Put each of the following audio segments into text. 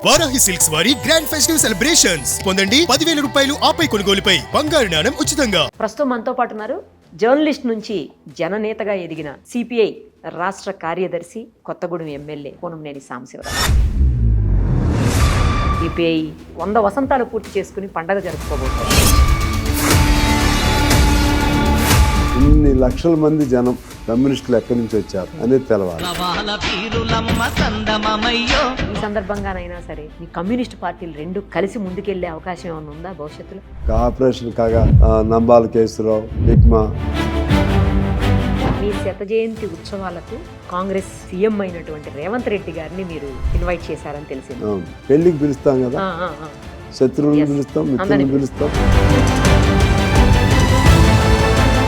Varahi silks వారి grand festive celebrations పొందండి 10,000 రూపాయలు ఆపై కొనుగోలుపై బంగారు నాణెం ఉచితంగా. ప్రస్తుతం మనతో పాటు ఉన్నారు జర్నలిస్ట్ నుంచి జననేతగా ఎదిగిన సిపిఐ రాష్ట్ర కార్యదర్శి కొత్తగూడెం ఎమ్మెల్యే కూనంనేని సాంబశివరావు. సిపిఐ 100 వసంతాలు పూర్తి చేసుకుని పండగ జరుపుకోబోతుంది. ఇన్ని లక్షల మంది జనం కమ్యూనిస్టులు ఎక్కడి నుంచి వచ్చారు అనేది తెలవాలి. ఈ సందర్భంగానైనా సరే మీ కమ్యూనిస్ట్ పార్టీలు రెండు కలిసి ముందుకెళ్లే అవకాశం ఏమైనా ఉందా భవిష్యత్తులో? ఆపరేషన్ కాగా నంబాల కేసురావు, బిగ్మా. మీ శత జయంతి ఉత్సవాలకు కాంగ్రెస్ సీఎం అయినటువంటి రేవంత్ రెడ్డి గారిని మీరు ఇన్వైట్ చేశారని తెలిసింది. పెళ్లికి పిలుస్తాం కదా, శత్రువులను పిలుస్తాం, మిత్రులను పిలుస్తాం.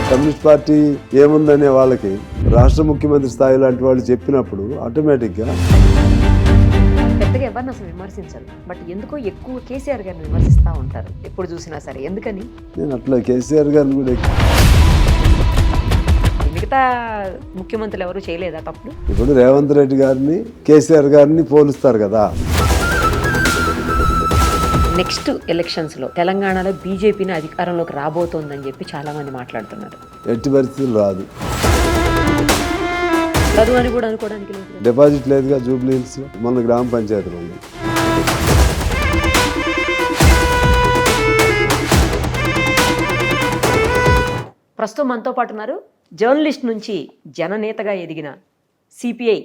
కమ్యూనిస్ట్ పార్టీ ఏముందనే వాళ్ళకి రాష్ట్ర ముఖ్యమంత్రి స్థాయి లాంటి వాళ్ళు చెప్పినప్పుడు ఆటోమేటిక్గా పెద్దగా ఎవరిని అసలు విమర్శించరు, బట్ ఎందుకో ఎక్కువ కేసీఆర్ గారిని విమర్శిస్తూ ఉంటారు ఎప్పుడు చూసినా సరే. ఎందుకని? నేను అట్లా కేసీఆర్ గారిని కూడా మిగతా ముఖ్యమంత్రులు ఎవరు చేయలేదా తప్పుడు? ఇప్పుడు రేవంత్ రెడ్డి గారిని కేసీఆర్ గారిని పోలుస్తారు కదా. నెక్స్ట్ ఎలక్షన్స్లో తెలంగాణలో బీజేపీని అధికారంలోకి రాబోతోందని చెప్పి చాలా మంది మాట్లాడుతున్నారు. ఎట్టి పరిస్థితులు రాదు. చదువు అని కూడా అనుకోవడానికి లేదు. డిపాజిట్ లేదుగా జూబ్లీ హిల్స్, మన గ్రామ పంచాయతీలో ఉంది. ప్రస్తుతం మనతో పాటు ఉన్నారు జర్నలిస్ట్ నుంచి జననేతగా ఎదిగిన సిపిఐ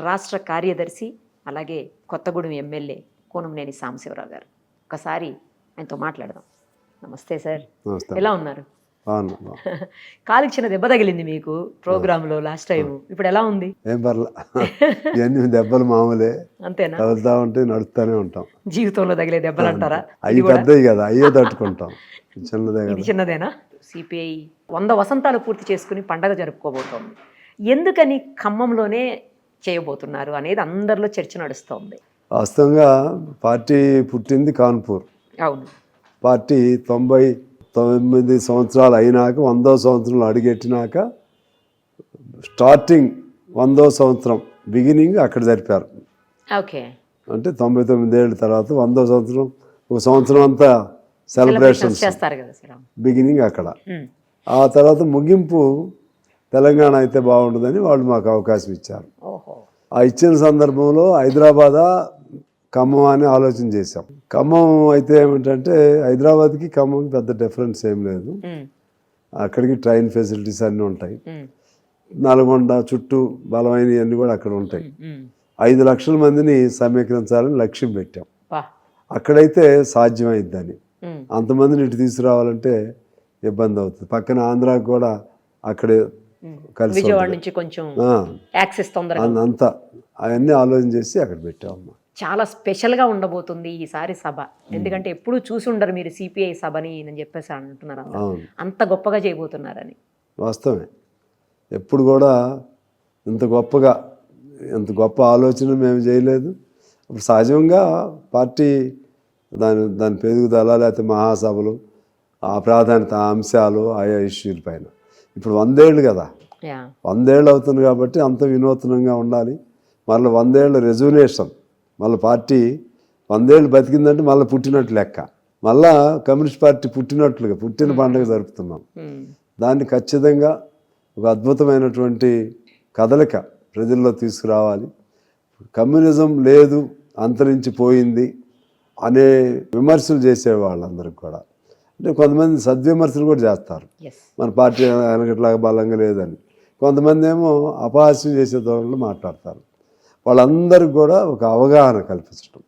రాష్ట్ర కార్యదర్శి అలాగే కొత్తగూడెం ఎమ్మెల్యే కూనంనేని సాంబశివరావు గారు. ఒకసారి ఆయనతో మాట్లాడదాం. నమస్తే సార్, ఎలా ఉన్నారు? కాలికి చిన్న దెబ్బ తగిలింది మీకు ప్రోగ్రాంలో లాస్ట్ టైం, ఇప్పుడు ఎలా ఉంది? ఏం పర్లా, ఇవన్నీ దెబ్బలు మామూలే. అంతేనా? తగులుతా ఉంటే నడుస్తూనే ఉంటాం. జీవితంలో తగిలే దెబ్బలు అంటారా? అవి పెద్దవి కదా, అయ్యే తట్టుకుంటాం. ఇది చిన్నదేనా? సిపిఐ 100 వసంతాలు పూర్తి చేసుకుని పండగ జరుపుకోబోతోంది. ఎందుకని ఖమ్మంలోనే చేయబోతున్నారు అనేది అందరిలో చర్చ నడుస్తోంది. వాస్తవంగా పార్టీ పుట్టింది కాన్పూర్. అవును. పార్టీ 99 సంవత్సరాలు అయినాక 100వ సంవత్సరంలో అడుగెట్టినాక స్టార్టింగ్ 100వ సంవత్సరం బిగినింగ్ అక్కడ జరిపారు. ఓకే. అంటే 99 ఏళ్ళ తర్వాత 100వ సంవత్సరం, ఒక సంవత్సరం అంతా సెలబ్రేషన్స్ చేస్తారు కదా సార్. బిగినింగ్ అక్కడ. ఆ తర్వాత ముగింపు తెలంగాణ అయితే బాగుంటుందని వాళ్ళు మాకు అవకాశం ఇచ్చారు. ఆ ఇచ్చిన సందర్భంలో హైదరాబాదా ఖమ్మం అని ఆలోచన చేశాం. ఖమ్మం అయితే ఏమిటంటే హైదరాబాద్కి ఖమ్మంకి పెద్ద డిఫరెన్స్ ఏం లేదు. అక్కడికి ట్రైన్ ఫెసిలిటీస్ అన్నీ ఉంటాయి. నల్గొండ చుట్టూ బలమైనవన్నీ కూడా అక్కడ ఉంటాయి. 5 లక్షల మందిని సమీకరించాలని లక్ష్యం పెట్టాం. అక్కడైతే సాధ్యమైద్దని. అంతమందిని ఇటు తీసుకురావాలంటే ఇబ్బంది అవుతుంది. పక్కన ఆంధ్రాకి కూడా అక్కడే కలిసి అంతా అవన్నీ ఆలోచన చేసి అక్కడ పెట్టామమ్మా. చాలా స్పెషల్గా ఉండబోతుంది ఈసారి సభ. ఎందుకంటే ఎప్పుడు చూసి ఉండరు మీరు సిపిఐ సభని అని చెప్పేసి అంటున్నారు. అంత గొప్పగా చేయబోతున్నారని. వాస్తవమే. ఎప్పుడు కూడా ఇంత గొప్పగా, ఇంత గొప్ప ఆలోచన మేము చేయలేదు. ఇప్పుడు సహజంగా పార్టీ దాని పెరుగుదల లేకపోతే మహాసభలు, ఆ ప్రాధాన్యత అంశాలు, ఆయా ఇష్యూల పైన. ఇప్పుడు 100 ఏళ్ళు కదా, 100 ఏళ్ళు అవుతుంది కాబట్టి అంత వినూత్నంగా ఉండాలి. మళ్ళీ 100 ఏళ్ళ రెజల్యూషన్, మళ్ళీ పార్టీ 100 ఏళ్ళు బతికిందంటే మళ్ళీ పుట్టినట్టు లెక్క. మళ్ళా కమ్యూనిస్ట్ పార్టీ పుట్టినట్లుగా పుట్టిన పండుగ జరుపుతున్నాం. దాన్ని ఖచ్చితంగా ఒక అద్భుతమైనటువంటి కదలిక ప్రజల్లో తీసుకురావాలి. కమ్యూనిజం లేదు, అంతరించిపోయింది అనే విమర్శలు చేసేవాళ్ళందరికీ కూడా, అంటే కొంతమంది సద్విమర్శలు కూడా చేస్తారు. మన పార్టీ వెనకట్లాగా బలంగా లేదని. కొంతమంది ఏమో అపహాస్యం చేసే ధోరణిలో మాట్లాడతారు. వాళ్ళందరికీ కూడా ఒక అవగాహన కల్పించడం.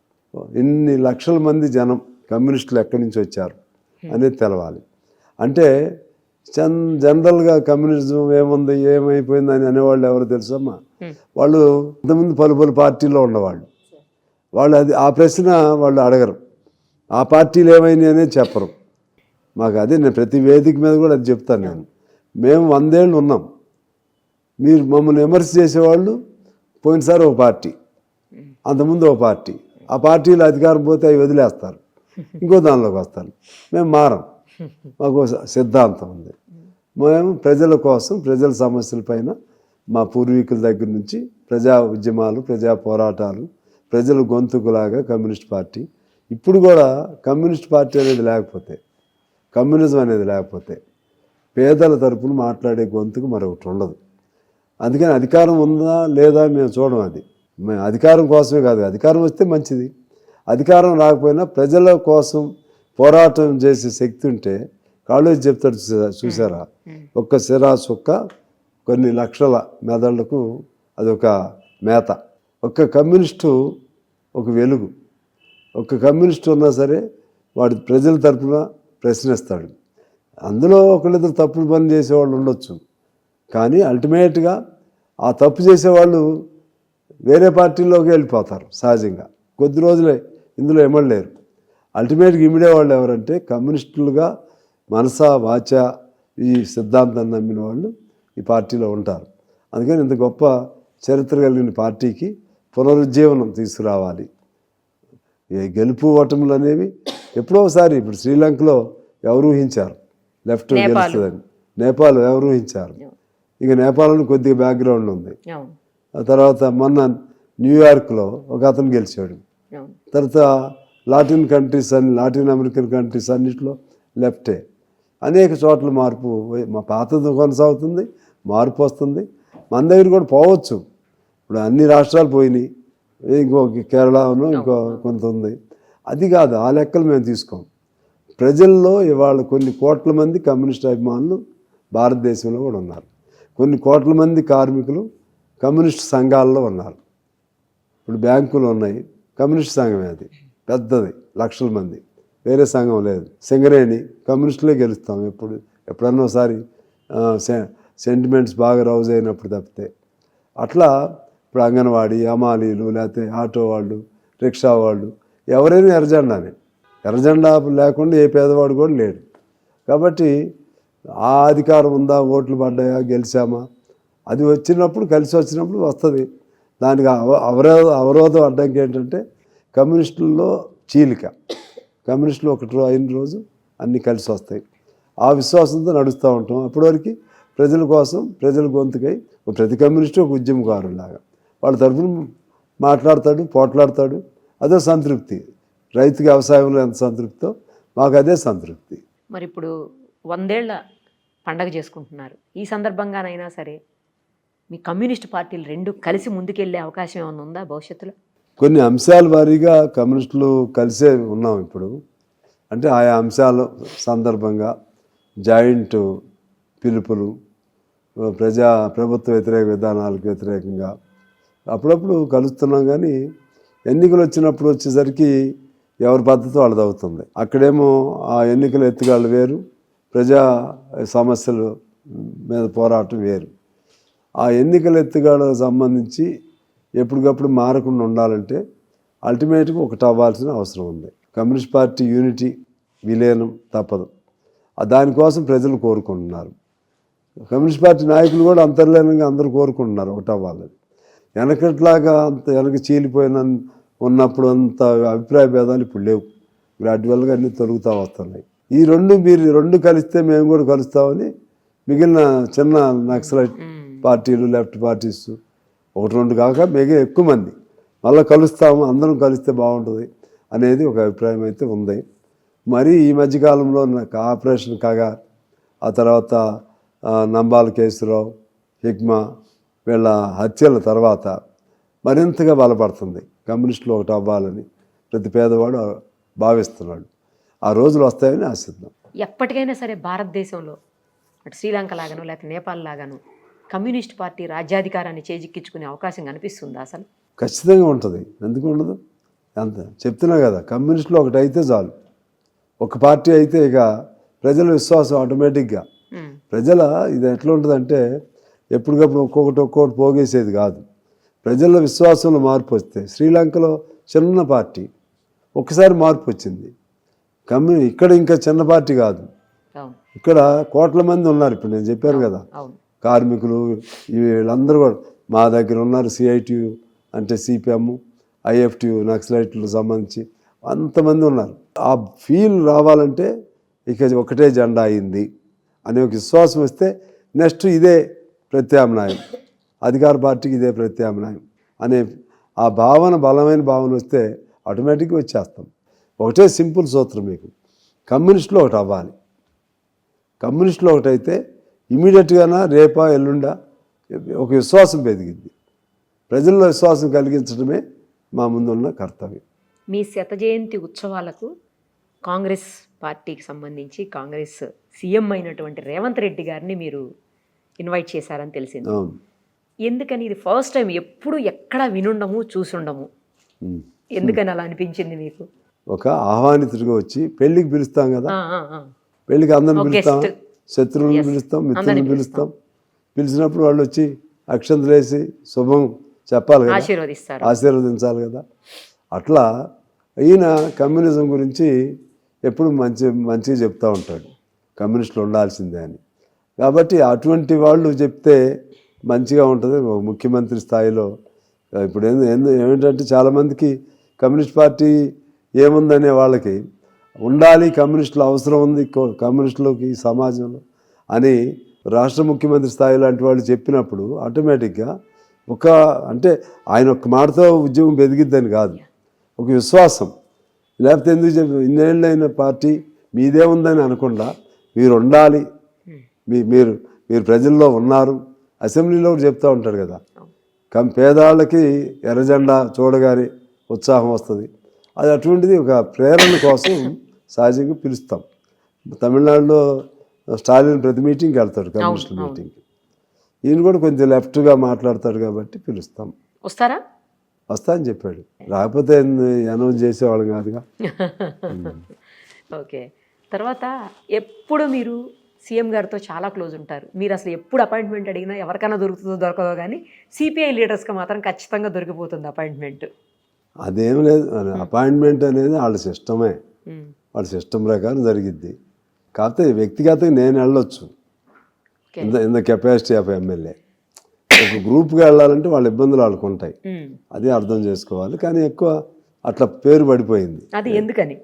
ఇన్ని లక్షల మంది జనం కమ్యూనిస్టులు ఎక్కడి నుంచి వచ్చారు అనేది తెలవాలి. అంటే జనరల్గా కమ్యూనిజం ఏముంది, ఏమైపోయింది అని అనేవాళ్ళు ఎవరు తెలుసమ్మా? వాళ్ళు ఇంతకుముందు పలు పార్టీల్లో ఉన్నవాళ్ళు. వాళ్ళు ఆ ప్రశ్న వాళ్ళు అడగరు. ఆ పార్టీలు ఏమైనాయి అనేది చెప్పరు మాకు. అదే నేను ప్రతి వేదిక మీద కూడా అది చెప్తాను. మేము 100 ఏళ్ళు ఉన్నాం. మీరు మమ్మల్ని విమర్శ చేసేవాళ్ళు పోయినసారి ఒక పార్టీ, అంతకుముందు ఒక పార్టీ. ఆ పార్టీలో అధికారం పోతే అవి వదిలేస్తారు, ఇంకో దానిలోకి వస్తారు. మేము మారం. మాకు సిద్ధాంతం ఉంది. మేము ప్రజల కోసం, ప్రజల సమస్యల పైన మా పూర్వీకుల దగ్గర నుంచి ప్రజా ఉద్యమాలు, ప్రజా పోరాటాలు, ప్రజల గొంతుకులాగా కమ్యూనిస్ట్ పార్టీ. ఇప్పుడు కూడా కమ్యూనిస్ట్ పార్టీ అనేది లేకపోతే, కమ్యూనిజం అనేది లేకపోతే పేదల తరపున మాట్లాడే గొంతుకు మరొకటి ఉండదు. అందుకని అధికారం ఉందా లేదా మేము చూడం. అది మేము అధికారం కోసమే కాదు, అధికారం వస్తే మంచిది. అధికారం రాకపోయినా ప్రజల కోసం పోరాటం చేసే శక్తి ఉంటే కాలేజ్ చెప్తాడు చూసారా, ఒక్క సిరా చుక్క కొన్ని లక్షల మెదళ్లకు అదొక మేత. ఒక్క కమ్యూనిస్టు ఒక వెలుగు. ఒక్క కమ్యూనిస్టు ఉన్నా సరే వాడు ప్రజల తరపున ప్రశ్నిస్తాడు. అందులో ఒకళ్ళిద్దరు తప్పుడు పనులు చేసేవాళ్ళు ఉండొచ్చు, కానీ అల్టిమేట్గా ఆ తప్పు చేసేవాళ్ళు వేరే పార్టీల్లోకి వెళ్ళిపోతారు సహజంగా. కొద్ది రోజులే ఇందులో ఎమ్మడలేరు. అల్టిమేట్గా ఇమిడే వాళ్ళు ఎవరంటే కమ్యూనిస్టులుగా మనసా వాచ ఈ సిద్ధాంతాన్ని నమ్మిన వాళ్ళు ఈ పార్టీలో ఉంటారు. అందుకని ఇంత గొప్ప చరిత్ర కలిగిన పార్టీకి పునరుజ్జీవనం తీసుకురావాలి. ఈ గెలుపు ఓటములు అనేవి ఎప్పుడో ఒకసారి, ఇప్పుడు శ్రీలంకలో ఎవరు ఊహించారు లెఫ్ట్ గెలుస్తుందని? నేపాల్ ఎవరు ఊహించారు? ఇక నేపాల్లో కొద్దిగా బ్యాక్గ్రౌండ్ ఉంది. ఆ తర్వాత మొన్న న్యూయార్క్లో ఒక అతను గెలిచాడు. తర్వాత లాటిన్ అమెరికన్ కంట్రీస్ అన్నింటిలో లెఫ్టే. అనేక చోట్ల మార్పు, మా పాతది కొనసాగుతుంది, మార్పు వస్తుంది. మన దగ్గర కూడా పోవచ్చు. ఇప్పుడు అన్ని రాష్ట్రాలు పోయినాయి, ఇంకో కేరళను ఇంకో కొంత ఉంది. అది కాదు, ఆ లెక్కలు మేము తీసుకోం. ప్రజల్లో ఇవాళ కొన్ని కోట్ల మంది కమ్యూనిస్ట్ అభిమానులు భారతదేశంలో కూడా ఉన్నారు. కొన్ని కోట్ల మంది కార్మికులు కమ్యూనిస్ట్ సంఘాల్లో ఉన్నారు. ఇప్పుడు బ్యాంకులు ఉన్నాయి, కమ్యూనిస్ట్ సంఘమే, అది పెద్దది, లక్షల మంది. వేరే సంఘం లేదు. సింగరేణి కమ్యూనిస్టులే గెలుస్తాం ఎప్పుడన్నా ఒకసారి సెంటిమెంట్స్ బాగా రౌజ్ అయినప్పుడు తప్పితే. అట్లా ఇప్పుడు అంగన్వాడీ, అమాలీలు, లేకపోతే ఆటో వాళ్ళు, రిక్షా వాళ్ళు, ఎవరైనా ఎర్రజెండానే. ఎర్రజెండా లేకుండా ఏ పేదవాడు కూడా లేడు. కాబట్టి ఆ అధికారం ఉందా, ఓట్లు పడ్డాయా, గెలిచామా, అది వచ్చినప్పుడు, కలిసి వచ్చినప్పుడు వస్తుంది. దానికి అవరోధం అడ్డంకి ఏంటంటే కమ్యూనిస్టుల్లో చీలిక. కమ్యూనిస్టులు ఒకటి అయిన రోజు అన్నీ కలిసి వస్తాయి. ఆ విశ్వాసంతో నడుస్తూ ఉంటాం. అప్పటివరకు ప్రజల కోసం, ప్రజల గొంతుకై ప్రతి కమ్యూనిస్టు ఒక ఉద్యమకారులాగా వాళ్ళ తరఫున మాట్లాడతాడు, పోట్లాడతాడు. అదే సంతృప్తి. రైతుకి వ్యవసాయంలో ఎంత సంతృప్తితో మాకు అదే సంతృప్తి. మరి ఇప్పుడు 100 ఏళ్ల పండగ చేసుకుంటున్నారు. ఈ సందర్భంగానైనా సరే మీ కమ్యూనిస్ట్ పార్టీలు రెండు కలిసి ముందుకెళ్లే అవకాశం ఏమైనా ఉందా భవిష్యత్తులో? కొన్ని అంశాల వారీగా కమ్యూనిస్టులు కలిసే ఉన్నాం ఇప్పుడు. అంటే ఆయా అంశాల సందర్భంగా జాయింట్ పిలుపులు, ప్రభుత్వ వ్యతిరేక విధానాలకు వ్యతిరేకంగా అప్పుడప్పుడు కలుస్తున్నాం. కానీ ఎన్నికలు వచ్చేసరికి ఎవరి పద్ధతి వాళ్ళది అవుతుంది. అక్కడేమో ఆ ఎన్నికల ఎత్తుగాళ్ళు వేరు, ప్రజా సమస్యల మీద పోరాటం వేరు. ఆ ఎన్నికల ఎత్తుగాళ్ళకు సంబంధించి ఎప్పటికప్పుడు మారకుండా ఉండాలంటే అల్టిమేట్గా ఒకటి అవ్వాల్సిన అవసరం ఉంది. కమ్యూనిస్ట్ పార్టీ యూనిటీ, విలీనం తప్పదు. దానికోసం ప్రజలు కోరుకుంటున్నారు. కమ్యూనిస్ట్ పార్టీ నాయకులు కూడా అంతర్లీనంగా అందరూ కోరుకుంటున్నారు ఒకటి అవ్వాలని. వెనకట్లాగా అంత వెనక చీలిపోయిన ఉన్నప్పుడు అంత అభిప్రాయ భేదాలు ఇప్పుడు లేవు. గ్రాడ్యువల్గా అన్నీ తొలుగుతూ వస్తున్నాయి. మీరు రెండు కలిస్తే మేము కూడా కలుస్తామని మిగిలిన చిన్న నక్సలైట్ పార్టీలు, లెఫ్ట్ పార్టీస్, 1-2 కాక మిగిలిన ఎక్కువ మంది మళ్ళీ కలుస్తాము, అందరం కలిస్తే బాగుంటుంది అనేది ఒక అభిప్రాయం అయితే ఉంది. మరి ఈ మధ్యకాలంలో ఆపరేషన్ కాగా, ఆ తర్వాత నంబాల కేసురావు, హిగ్మా వీళ్ళ హత్యల తర్వాత మరింతగా బలపడుతుంది కమ్యూనిస్టులు ఒకటి అవ్వాలని ప్రతి పేదవాడు భావిస్తున్నాడు. ఆ రోజులు వస్తాయని ఆశిద్దాం. ఎప్పటికైనా సరే భారతదేశంలో అటు శ్రీలంక లాగాను లేకపోతే నేపాల్ లాగాను కమ్యూనిస్ట్ పార్టీ రాజ్యాధికారాన్ని చేజిక్కించుకునే అవకాశం కనిపిస్తుందా అసలు? ఖచ్చితంగా ఉంటుంది. ఎందుకు ఉండదు? అంత చెప్తున్నా కదా, కమ్యూనిస్టులు ఒకటి అయితే చాలు. ఒక పార్టీ అయితే ఇక ప్రజల విశ్వాసం ఆటోమేటిక్గా ప్రజల ఇది ఎట్లా ఉంటుందంటే ఎప్పటికప్పుడు ఒక్కొక్కటి పోగేసేది కాదు. ప్రజల విశ్వాసంలో మార్పు వస్తే శ్రీలంకలో చిన్న పార్టీ ఒక్కసారి మార్పు వచ్చింది. ఇక్కడ ఇంకా చిన్న పార్టీ కాదు, ఇక్కడ కోట్ల మంది ఉన్నారు. ఇప్పుడు నేను చెప్పాను కదా, కార్మికులు వీళ్ళందరూ కూడా మా దగ్గర ఉన్నారు. సిఐటియు అంటే సిపిఎం, ఐఎఫ్టియు నక్సలైట్లకు సంబంధించి అంతమంది ఉన్నారు. ఆ ఫీల్ రావాలంటే ఇక ఒకటే జెండా అయింది అనే ఒక విశ్వాసం వస్తే నెక్స్ట్ ఇదే ప్రత్యామ్నాయం, అధికార పార్టీకి ఇదే ప్రత్యామ్నాయం అనే ఆ భావన బలమైన భావన వస్తే ఆటోమేటిక్గా వచ్చేస్తాం. ఒకటే సింపుల్ సూత్రం మీకు, కమ్యూనిస్టులో ఒకటి అవ్వాలి. కమ్యూనిస్టులో ఒకటి అయితే ఇమీడియట్గానా రేపా ఎల్లుండా ఒక విశ్వాసం పెరిగింది. ప్రజల్లో విశ్వాసం కలిగించడమే మా ముందున్న కర్తవ్యం. మీ శత జయంతి ఉత్సవాలకు కాంగ్రెస్ పార్టీకి సంబంధించి కాంగ్రెస్ సీఎం అయినటువంటి రేవంత్ రెడ్డి గారిని మీరు ఇన్వైట్ చేశారని తెలిసింది. అవును. ఎందుకని ఇది ఫస్ట్ టైం, ఎప్పుడు ఎక్కడ వినుండము చూసుండము, ఎందుకని అలా అనిపించింది మీకు? ఒక ఆహ్వానితుడిగా వచ్చి పెళ్ళికి పిలుస్తాం కదా, ఆ, ఆ. పెళ్ళికి అందరిని ఒక పిలుస్తాం, guest. శత్రువులను Yes. పిలుస్తాం, మిత్రులను అందరిని పిలుస్తాం. పిలిచినప్పుడు వాళ్ళు వచ్చి అక్షంతలు వేసి శుభం చెప్పాలి కదా, ఆశీర్వదిస్తారు. ఆశీర్వదించాలి కదా. అట్లా ఈయన కమ్యూనిజం గురించి ఎప్పుడు మంచిగా చెప్తూ ఉంటాడు, కమ్యూనిస్టులు ఉండాల్సిందే అని. కాబట్టి అటువంటి వాళ్ళు చెప్తే మంచిగా ఉంటుంది ఒక ముఖ్యమంత్రి స్థాయిలో. ఇప్పుడు ఏమిటంటే చాలామందికి కమ్యూనిస్ట్ పార్టీ ఏముందనే వాళ్ళకి ఉండాలి, కమ్యూనిస్టులు అవసరం ఉంది కమ్యూనిస్టులకి సమాజంలో అని రాష్ట్ర ముఖ్యమంత్రి స్థాయి లాంటి వాళ్ళు చెప్పినప్పుడు ఆటోమేటిక్గా అంటే ఆయన ఒక్క మాటతో ఉద్యోగం పెరిగిద్దని కాదు, ఒక విశ్వాసం. లేకపోతే ఎందుకు ఇన్నేళ్ళైన పార్టీ మీదే ఉందని అనకుండా మీరు ఉండాలి, మీరు ప్రజల్లో ఉన్నారు. అసెంబ్లీలో కూడా చెప్తూ ఉంటాడు కదా, పేదవాళ్ళకి ఎర్రజెండా చూడగానే ఉత్సాహం వస్తుంది. అది అటువంటిది ఒక ప్రేరణ కోసం సహజంగా పిలుస్తాం. తమిళనాడులో స్టాలిన్ ప్రతి మీటింగ్కి వెళ్తాడు, కమ్యూనిస్ట్ మీటింగ్కి. ఈయన కూడా కొంచెం లెఫ్ట్గా మాట్లాడతాడు కాబట్టి పిలుస్తాం. వస్తారా? వస్తా అని చెప్పాడు. రాకపోతే అనౌన్స్ చేసేవాళ్ళం కాదుగా. ఓకే. తర్వాత ఎప్పుడు మీరు సీఎం గారితో చాలా క్లోజ్ ఉంటారు. మీరు అసలు ఎప్పుడు అపాయింట్మెంట్ అడిగినా ఎవరికైనా దొరుకుతుందో దొరకదో కానీ సిపిఐ లీడర్స్కి మాత్రం ఖచ్చితంగా దొరికిపోతుంది అపాయింట్మెంట్. అదేం లేదు, అపాయింట్మెంట్ అనేది వాళ్ళ సిస్టమే, వాళ్ళ సిస్టమ్ ప్రకారం జరిగిద్ది. కాకపోతే వ్యక్తిగతంగా నేను వెళ్ళొచ్చు, in the capacity of MLA. ఒక గ్రూప్గా వెళ్ళాలంటే వాళ్ళ ఇబ్బందులు వాళ్ళకు ఉంటాయి, అది అర్థం చేసుకోవాలి. కానీ ఎక్కువ అట్లా పేరు పడిపోయింది. అది ఎందుకని?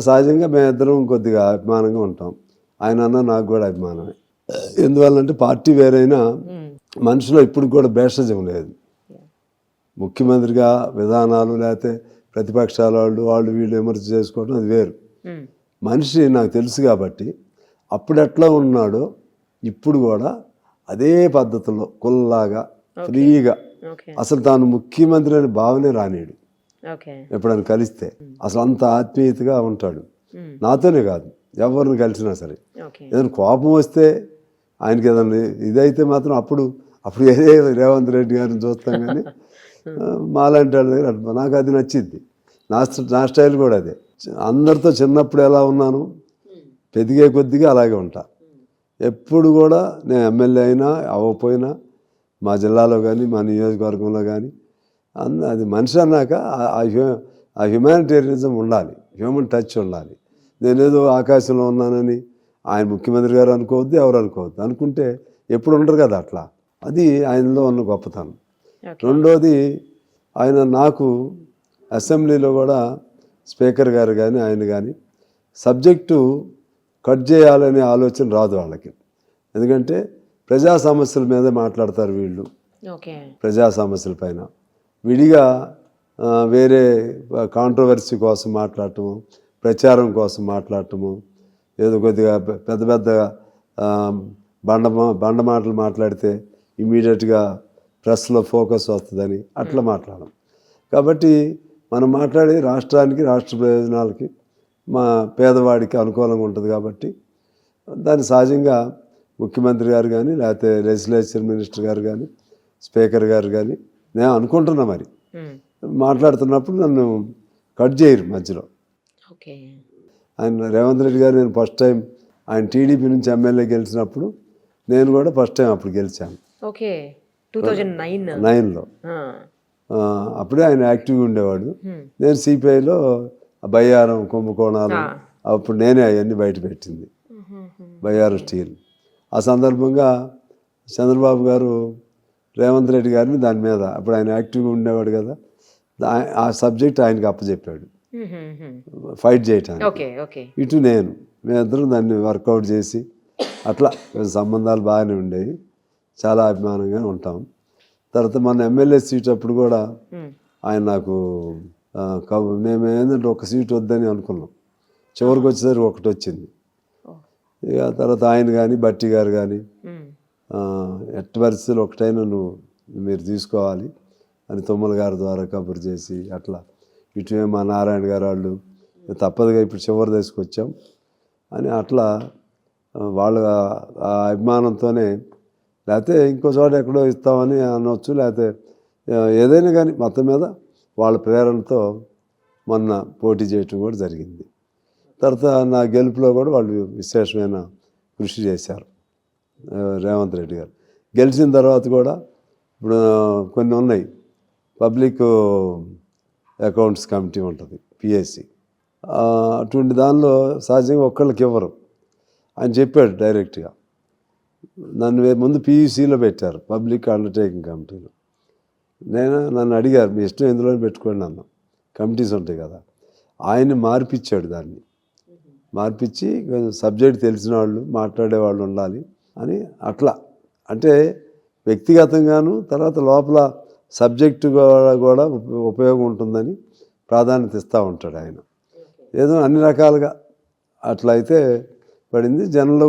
సహజంగా మేమిద్దరం కొద్దిగా అభిమానంగా ఉంటాం. ఆయన అన్న నాకు కూడా అభిమానమే. ఎందువల్లంటే పార్టీ వేరైనా మనిషిలో ఇప్పుడు కూడా భేషజం లేదు. ముఖ్యమంత్రిగా విధానాలు లేకపోతే ప్రతిపక్షాల వాళ్ళు వీళ్ళు విమర్శ చేసుకోవడం అది వేరు. మనిషి నాకు తెలుసు కాబట్టి అప్పుడు ఎట్లా ఉన్నాడో ఇప్పుడు కూడా అదే పద్ధతిలో కుల్లాగా ఫ్రీగా, అసలు తాను ముఖ్యమంత్రి అనే భావనే రానీడు. ఎప్పుడైనా కలిస్తే అసలు అంత ఆత్మీయతగా ఉంటాడు. నాతోనే కాదు, ఎవరిని కలిసినా సరే. ఏదైనా కోపం వస్తే ఆయనకి ఏదైనా ఇదైతే మాత్రం అప్పుడు ఏదే రేవంత్ రెడ్డి గారిని చూస్తాం. కానీ మాలాంటి వాళ్ళ దగ్గర నాకు అది నచ్చింది. నా స్టైల్ కూడా అదే. అందరితో చిన్నప్పుడు ఎలా ఉన్నాను, పెరిగే కొద్దిగా అలాగే ఉంటా. ఎప్పుడు కూడా నేను ఎమ్మెల్యే అయినా అవ్వకపోయినా మా జిల్లాలో కానీ మా నియోజకవర్గంలో కానీ అది మనిషి అన్నాక ఆ హ్యుమానిటేరియనిజం ఉండాలి, హ్యూమన్ టచ్ ఉండాలి. నేనేదో ఆకాశంలో ఉన్నానని ఆయన ముఖ్యమంత్రి గారు అనుకోవద్దు, ఎవరు అనుకోవద్దు. అనుకుంటే ఎప్పుడు ఉండరు కదా అట్లా. అది ఆయనలో ఉన్న గొప్పతనం. రెండోది, ఆయన నాకు అసెంబ్లీలో కూడా స్పీకర్ గారు కానీ ఆయన కానీ సబ్జెక్టు కట్ చేయాలనే ఆలోచన రాదు వాళ్ళకి. ఎందుకంటే ప్రజా సమస్యల మీద మాట్లాడతారు వీళ్ళు. ప్రజా సమస్యల పైన విడిగా వేరే కాంట్రవర్సీ కోసం మాట్లాడటము, ప్రచారం కోసం మాట్లాడటము, ఏదో కొద్దిగా పెద్ద పెద్ద బండ మాటలు మాట్లాడితే ఇమీడియట్గా ప్రెస్లో ఫోకస్ వస్తుందని అట్లా మాట్లాడడం. కాబట్టి మనం మాట్లాడే రాష్ట్రానికి, రాష్ట్ర ప్రయోజనాలకి, మా పేదవాడికి అనుకూలంగా ఉంటుంది. కాబట్టి దాన్ని సహజంగా ముఖ్యమంత్రి గారు కానీ లేకపోతే లెజిస్లేచర్ మినిస్టర్ గారు కానీ స్పీకర్ గారు కానీ నేను అనుకుంటున్నా మరి మాట్లాడుతున్నప్పుడు నన్ను కట్ చేయరు మధ్యలో. ఆయన రేవంత్ రెడ్డి గారు నేను ఫస్ట్ టైం ఆయన టీడీపీ నుంచి ఎమ్మెల్యే గెలిచినప్పుడు నేను కూడా ఫస్ట్ టైం అప్పుడు గెలిచాను. 2009లో అప్పుడే ఆయన యాక్టివ్గా ఉండేవాడు. నేను సిపిఐలో బయ్యారం కుంభకోణాలు అప్పుడు నేనే అవన్నీ బయట పెట్టింది, బయ్యారం స్టీల్. ఆ సందర్భంగా చంద్రబాబు గారు రేవంత్ రెడ్డి గారిని దాని మీద, అప్పుడు ఆయన యాక్టివ్గా ఉండేవాడు కదా, ఆ సబ్జెక్ట్ ఆయనకి అప్పచెప్పాడు ఫైట్ చేయటానికి. ఇటు మేమిద్దరం దాన్ని వర్కౌట్ చేసి అట్లా సంబంధాలు బాగానే ఉండేవి, చాలా అభిమానంగా ఉంటాం. తర్వాత మన ఎమ్మెల్యే సీట్ అప్పుడు కూడా ఆయన నాకు మేము ఏంటంటే ఒక సీట్ వద్దని అనుకున్నాం, చివరికి వచ్చేసరికి ఒకటి వచ్చింది. ఇక తర్వాత ఆయన కానీ బట్టి గారు కానీ ఎట్టి పరిస్థితులు ఒకటైనా మీరు తీసుకోవాలి అని తుమ్మల గారి ద్వారా కబురు చేసి అట్లా ఇటువే మా నారాయణ గారు వాళ్ళు తప్పదుగా ఇప్పుడు చివరి దశకు వచ్చాం అని అట్లా వాళ్ళ ఆ అభిమానంతోనే, లేకపోతే ఇంకో చోట ఎక్కడో ఇస్తామని అనవచ్చు, లేకపోతే ఏదైనా కానీ మొత్తం మీద వాళ్ళ ప్రేరణతో మొన్న పోటీ చేయటం కూడా జరిగింది. తర్వాత నా గెలుపులో కూడా వాళ్ళు విశేషమైన కృషి చేశారు రేవంత్ రెడ్డి గారు. గెలిచిన తర్వాత కూడా ఇప్పుడు కొన్ని ఉన్నాయి, పబ్లిక్ అకౌంట్స్ కమిటీ ఉంటుంది పిఎస్సి, అటువంటి దానిలో సహజంగా ఒక్కళ్ళకి ఇవ్వరు. ఆయన చెప్పాడు డైరెక్ట్గా, నన్ను ముందు పియూసీలో పెట్టారు, పబ్లిక్ అండర్టేకింగ్ కమిటీలో. నన్ను అడిగారు మీ ఇష్టం ఎందులో పెట్టుకోండి అన్న, కమిటీస్ ఉంటాయి కదా. ఆయన్ని మార్పిచ్చాడు, దాన్ని మార్పిచ్చి సబ్జెక్ట్ తెలిసిన వాళ్ళు మాట్లాడేవాళ్ళు ఉండాలి అని అట్లా. అంటే వ్యక్తిగతంగాను తర్వాత లోపల సబ్జెక్టు కూడా ఉపయోగం ఉంటుందని ప్రాధాన్యత ఇస్తూ ఉంటాడు ఆయన. ఏదో అన్ని రకాలుగా అట్లా అయితే పడింది. జనంలో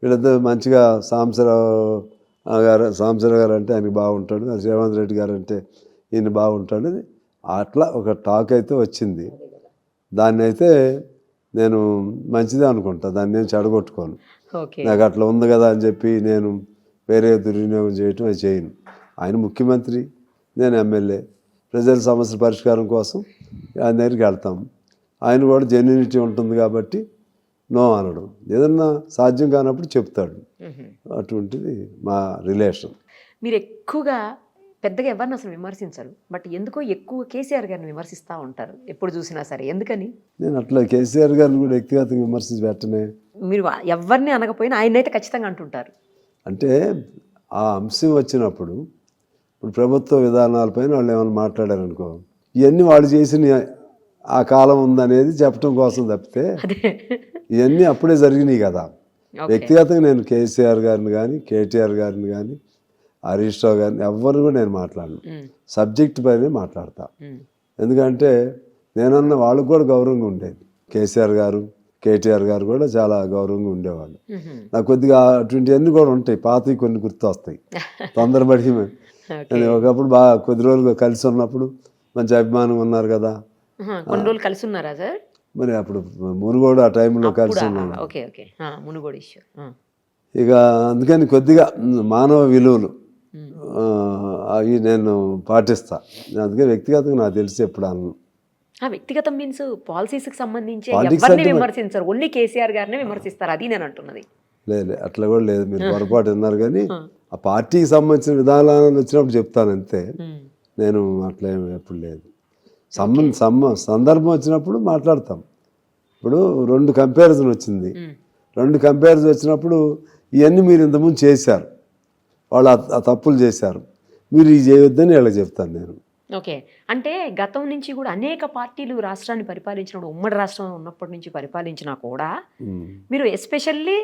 వీళ్ళిద్దరు మంచిగా సాంబశివరావు గారు అంటే ఆయనకి బాగుంటాడు, రేవంత్ రెడ్డి గారు అంటే ఈయన బాగుంటాడు, అట్లా ఒక టాక్ అయితే వచ్చింది. దాన్ని అయితే నేను మంచిదే అనుకుంటా, దాన్ని నేను చెడగొట్టుకోను. నాకు అట్లా ఉంది కదా అని చెప్పి నేను వేరే దుర్వినియోగం చేయటం అది చేయను. ఆయన ముఖ్యమంత్రి, నేను ఎమ్మెల్యే, ప్రజల సమస్యల పరిష్కారం కోసం ఆయన దగ్గరికి వెళ్తాం. ఆయన కూడా జెన్యూనిటీ ఉంటుంది కాబట్టి నో అనడం, ఏదన్నా సాధ్యం కానప్పుడు చెప్తాడు. అటువంటిది మా రిలేషన్. మీరు ఎక్కువగా పెద్దగా ఎవరిని అసలు విమర్శించరు, బట్ ఎందుకో ఎక్కువ కేసీఆర్ గారిని విమర్శిస్తూ ఉంటారు ఎప్పుడు చూసినా సరే, ఎందుకని? నేను అట్లా కేసీఆర్ గారిని కూడా వ్యక్తిగతంగా విమర్శించి పెట్టనే. మీరు ఎవరిని అనకపోయినా ఆయన అయితే ఖచ్చితంగా అంటుంటారు. అంటే ఆ అంశం వచ్చినప్పుడు ఇప్పుడు ప్రభుత్వ విధానాలపైన వాళ్ళు ఏమైనా మాట్లాడారనుకో, ఇవన్నీ వాళ్ళు చేసిన ఆ కాలం ఉందనేది చెప్పడం కోసం తప్పితే ఇవన్నీ అప్పుడే జరిగినాయి కదా. వ్యక్తిగతంగా నేను కేసీఆర్ గారిని కానీ కేటీఆర్ గారిని కానీ హరీష్ రావు గారిని ఎవరిని కూడా నేను మాట్లాడను, సబ్జెక్ట్ పైనే మాట్లాడతా. ఎందుకంటే నేనన్న వాళ్ళకు కూడా గౌరవంగా ఉండేది. కేసీఆర్ గారు కేటీఆర్ గారు కూడా చాలా గౌరవంగా ఉండేవాళ్ళు. నాకు కొద్దిగా అటువంటివన్నీ కూడా ఉంటాయి, పాతవి కొన్ని గుర్తు వస్తాయి. తొందరపడి ఒకప్పుడు బాగా కొద్ది రోజులు కలిసి ఉన్నప్పుడు మంచి అభిమానం ఉన్నారు కదా. కొన్ని రోజులు కలిసి ఉన్నారా సార్? మరి అప్పుడు మునుగోడు ఆ టైంలో కలిసి ఉన్నాను. ఇక అందుకని కొద్దిగా మానవ విలువలు అవి నేను పాటిస్తా. అందుకే వ్యక్తిగతంగా నాకు తెలిసి ఎప్పుడు అన్నాను. వ్యక్తిగతం మీన్స్ పాలసీస్కి సంబంధించి ఎవరిని విమర్శించరు, ఓన్లీ కేసీఆర్ గారిని విమర్శిస్తారు, అది నేను అంటున్నది. లేదు అట్లా కూడా లేదు, మీరు పొరపాటు విన్నారు. కానీ ఆ పార్టీకి సంబంధించిన విధానాలు వచ్చినప్పుడు చెప్తాను అంతే, నేను అట్లా ఎప్పుడు లేదు. సందర్భం వచ్చినప్పుడు మాట్లాడతాం. ఇప్పుడు 2 కంపారిజన్ వచ్చింది, 2 కంపారిజన్ వచ్చినప్పుడు ఇవన్నీ మీరు ఇంతకుముందు చేశారు, వాళ్ళు ఆ తప్పులు చేశారు, మీరు ఇది చేయొద్దని వీళ్ళకి చెప్తాను నేను. ఓకే, అంటే గతం నుంచి కూడా అనేక పార్టీలు రాష్ట్రాన్ని పరిపాలించినప్పుడు, ఉమ్మడి రాష్ట్రం ఉన్నప్పటి నుంచి పరిపాలించినా కూడా మీరు ఎస్పెషల్లీ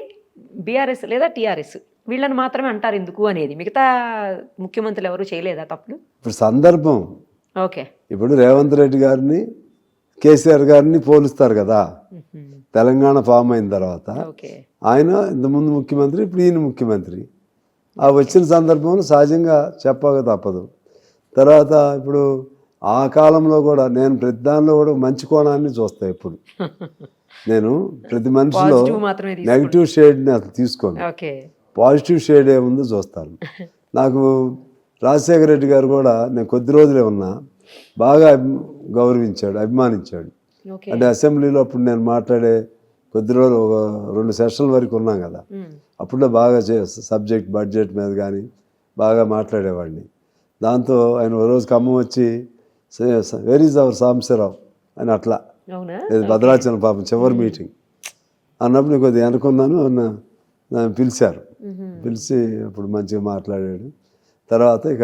బీఆర్ఎస్ లేదా టీఆర్ఎస్ వీళ్ళని మాత్రమే అంటారు ఎందుకు అనేది, మిగతా ముఖ్యమంత్రులు ఎవరు చేయలేదా తప్పులు? ఇప్పుడు సందర్భం. ఓకే, ఇప్పుడు రేవంత్ రెడ్డి గారిని కేసీఆర్ గారిని పోలుస్తారు కదా. తెలంగాణ ఫామ్ అయిన తర్వాత ఆయన ఇంతకుముందు ముఖ్యమంత్రి, ఇప్పుడు ఈయన ముఖ్యమంత్రి. ఆ వచ్చిన సందర్భంలో సహజంగా చెప్పక తప్పదు. తర్వాత ఇప్పుడు ఆ కాలంలో కూడా నేను ప్రతి దానిలో కూడా మంచి కోణాన్ని చూస్తాను. ఎప్పుడు నేను ప్రతి మనిషిలో నెగిటివ్ షేడ్ని అసలు తీసుకోను, పాజిటివ్ షేడ్ ఏముందో చూస్తాను. నాకు రాజశేఖర రెడ్డి గారు కూడా నేను కొద్ది రోజులే ఉన్నా, బాగా గౌరవించాడు, అభిమానించాడు. అంటే అసెంబ్లీలో అప్పుడు నేను మాట్లాడే కొద్ది రోజులు 2 సెషన్ల వరకు ఉన్నాం కదా, అప్పుడే బాగా సబ్జెక్ట్ బడ్జెట్ మీద కానీ బాగా మాట్లాడేవాడిని. దాంతో ఆయన ఓ రోజు ఖమ్మం వచ్చి వెర్ ఈజ్ అవర్ సాంబశివరావు అని అట్లా భద్రాచలం పాపం చివరి మీటింగ్ అన్నప్పుడు కొద్దిగా అనుకున్నాను, పిలిచారు. పిలిచి అప్పుడు మంచిగా మాట్లాడాడు. తర్వాత ఇక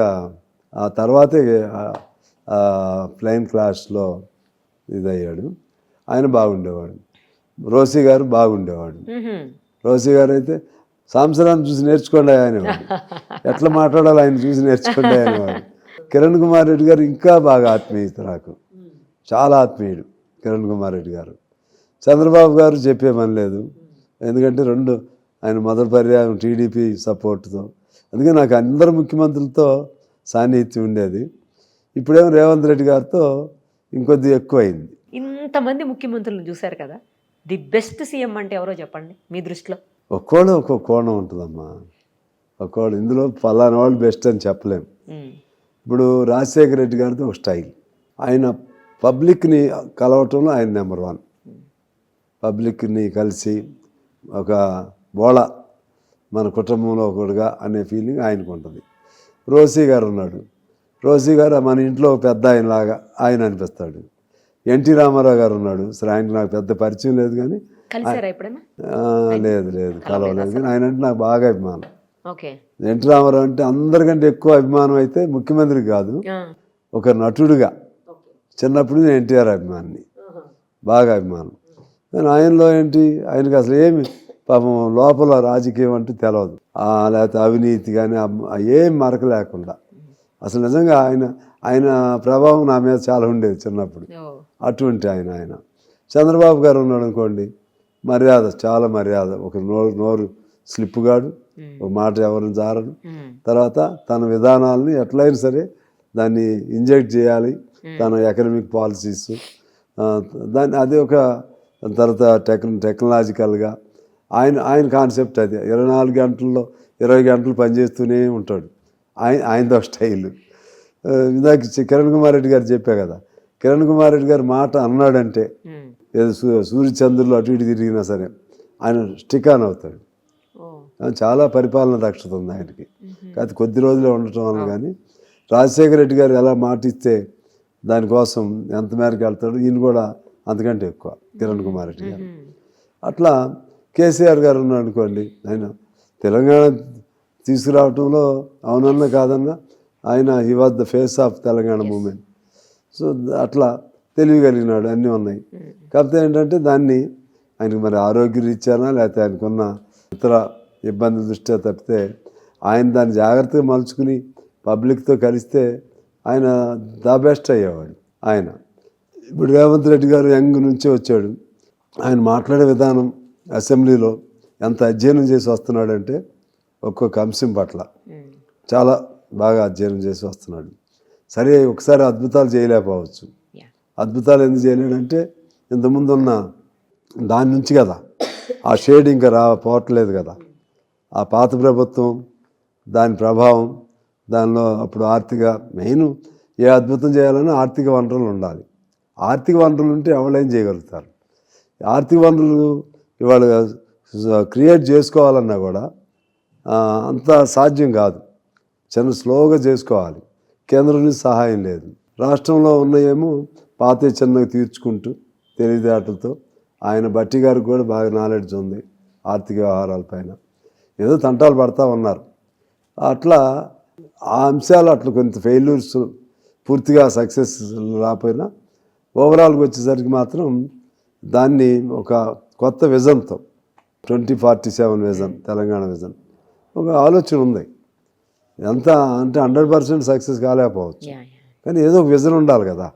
ఆ తర్వాతే ప్లైన్ క్లాస్లో ఇదయ్యాడు. ఆయన బాగుండేవాడు. రోసీ గారు బాగుండేవాడు. రోసీ గారు అయితే సాంసరాన్ని చూసి నేర్చుకోండి అనేవాడు, ఎట్లా మాట్లాడాలో ఆయన చూసి నేర్చుకోండి అనేవాడు. కిరణ్ కుమార్ రెడ్డి గారు ఇంకా బాగా ఆత్మీయత నాకు, చాలా ఆత్మీయుడు కిరణ్ కుమార్ రెడ్డి గారు. చంద్రబాబు గారు చెప్పే పని లేదు, ఎందుకంటే రెండు ఆయన మొదటి పర్యాయం టీడీపీ సపోర్ట్తో, అందుకే నాకు అందరు ముఖ్యమంత్రులతో సాన్నిహిత్యం ఉండేది. ఇప్పుడేమో రేవంత్ రెడ్డి గారితో ఇంకొద్ది ఎక్కువైంది. ఇంతమంది ముఖ్యమంత్రులను చూశారు కదా, ది బెస్ట్ సీఎం అంటే ఎవరో చెప్పండి మీ దృష్టిలో. ఒక్కోళ్ళు ఒక్కో కోణం ఉంటుందమ్మా, ఒక్కోళ్ళు ఇందులో ఫలానా వాళ్ళు బెస్ట్ అని చెప్పలేం. ఇప్పుడు రాజశేఖర రెడ్డి గారితో ఒక స్టైల్, ఆయన పబ్లిక్ని కలవటంలో ఆయన నెంబర్ 1. పబ్లిక్ని కలిసి ఒక బోళ మన కుటుంబంలో ఒకడుగా అనే ఫీలింగ్ ఆయనకు ఉంటుంది. రోసీ గారు ఉన్నాడు, రోసీ గారు మన ఇంట్లో పెద్ద ఆయనలాగా ఆయన అనిపిస్తాడు. ఎన్టీ రామారావు గారు ఉన్నాడు, సరే ఆయనకు నాకు పెద్ద పరిచయం లేదు కానీ లేదు కలవలేదు, కానీ ఆయన అంటే నాకు బాగా అభిమానం. ఎన్టీ రామారావు అంటే అందరికంటే ఎక్కువ అభిమానం అయితే ముఖ్యమంత్రికి కాదు, ఒక నటుడుగా చిన్నప్పుడు నేను ఎన్టీఆర్ అభిమాని, బాగా అభిమానం. కానీ ఆయనలో ఏంటి, ఆయనకి అసలు ఏమి పాపం లోపల రాజకీయం అంటూ తెలియదు, లేకపోతే అవినీతి కానీ ఏం మరక లేకుండా, అసలు నిజంగా ఆయన ప్రభావం నా మీద చాలా ఉండేది చిన్నప్పుడు. అటువంటి ఆయన చంద్రబాబు గారు ఉన్నాడు అనుకోండి, మర్యాద, చాలా మర్యాద, ఒక నోరు స్లిప్పుగాడు, ఒక మాట ఎవరిని జారడు. తర్వాత తన విధానాలని ఎట్లయినా సరే దాన్ని ఇంజెక్ట్ చేయాలి, తన ఎకనమిక్ పాలసీస్ దాన్ని, అది ఒక తర్వాత టెక్నాలజికల్గా ఆయన కాన్సెప్ట్ అది. 24 గంటల్లో 20 గంటలు పనిచేస్తూనే ఉంటాడు, ఆయనతో స్టైల్. ఇందాక కిరణ్ కుమార్ రెడ్డి గారు చెప్పా కదా, కిరణ్ కుమార్ రెడ్డి గారు మాట అన్నాడంటే ఏదో సూర్యచంద్రులు అటు ఇటు తిరిగినా సరే ఆయన స్టిక్ ఆన్ అవుతాడు. చాలా పరిపాలన దక్షత ఉంది ఆయనకి, కాకపోతే కొద్ది రోజులే ఉండటం వల్ల. కానీ రాజశేఖర రెడ్డి గారు ఎలా మాటిస్తే దానికోసం ఎంత మేరకు వెళ్తాడు, ఈయన కూడా అంతకంటే ఎక్కువ కిరణ్ కుమార్ రెడ్డి గారు. అట్లా కేసీఆర్ గారు ఉన్నాడు అనుకోండి, ఆయన తెలంగాణ తీసుకురావటంలో అవునన్నా కాదన్నా ఆయన he was the face of Telangana movement. So అట్లా తెలియగలిగినాడు, అన్నీ ఉన్నాయి. కాకపోతే ఏంటంటే దాన్ని ఆయనకు మరి ఆరోగ్య రీత్యానా లేకపోతే ఆయనకున్న ఇతర ఇబ్బంది దృష్ట్యా తప్పితే ఆయన దాన్ని జాగ్రత్తగా మలుచుకుని పబ్లిక్తో కలిస్తే ఆయన ద బెస్ట్ అయ్యేవాడు. ఆయన ఇప్పుడు రేవంత్ రెడ్డి గారు యంగ్ నుంచే వచ్చాడు, ఆయన మాట్లాడే విధానం అసెంబ్లీలో ఎంత అధ్యయనం చేసి వస్తున్నాడంటే ఒక్కొక్క అంశం పట్ల చాలా బాగా అధ్యయనం చేసి వస్తున్నాడు. సరే ఒకసారి అద్భుతాలు చేయలేకపోవచ్చు, అద్భుతాలు ఎందుకు చేయలేడంటే ఇంతకుముందు ఉన్న దాని నుంచి కదా, ఆ షేడ్ ఇంకా పోవట్లేదు కదా, ఆ పాత ప్రభుత్వం దాని ప్రభావం, దానిలో అప్పుడు ఆర్థిక మెయిన్ ఏ అద్భుతం చేయాలన్నా ఆర్థిక వనరులు ఉండాలి. ఆర్థిక వనరులు ఉంటే ఎవరైనా చేయగలుగుతారు. ఆర్థిక వనరులు ఇవాళ క్రియేట్ చేసుకోవాలన్నా కూడా అంత సాధ్యం కాదు, చిన్న స్లోగా చేసుకోవాలి. కేంద్రం నుంచి సహాయం లేదు. రాష్ట్రంలో ఉన్నాయేమో పాత చిన్నగా తీర్చుకుంటూ తెలివితేటలతో, ఆయన బట్టి గారికి కూడా బాగా నాలెడ్జ్ ఉంది ఆర్థిక వ్యవహారాలపైన, ఏదో తంటాలు పడతా ఉన్నారు. అట్లా ఆ అంశాలు అట్లా కొంత ఫెయిల్యూర్స్, పూర్తిగా సక్సెస్ రాకపోయినా ఓవరాల్గా వచ్చేసరికి మాత్రం దాన్ని ఒక కొత్త విజన్తో 2047 విజన్, తెలంగాణ విజన్, ఒక ఆలోచన ఉంది. ఎంత అంటే 100% సక్సెస్ కాలేకపోవచ్చు, కానీ ఏదో ఒక విజన్ ఉండాలి కదా.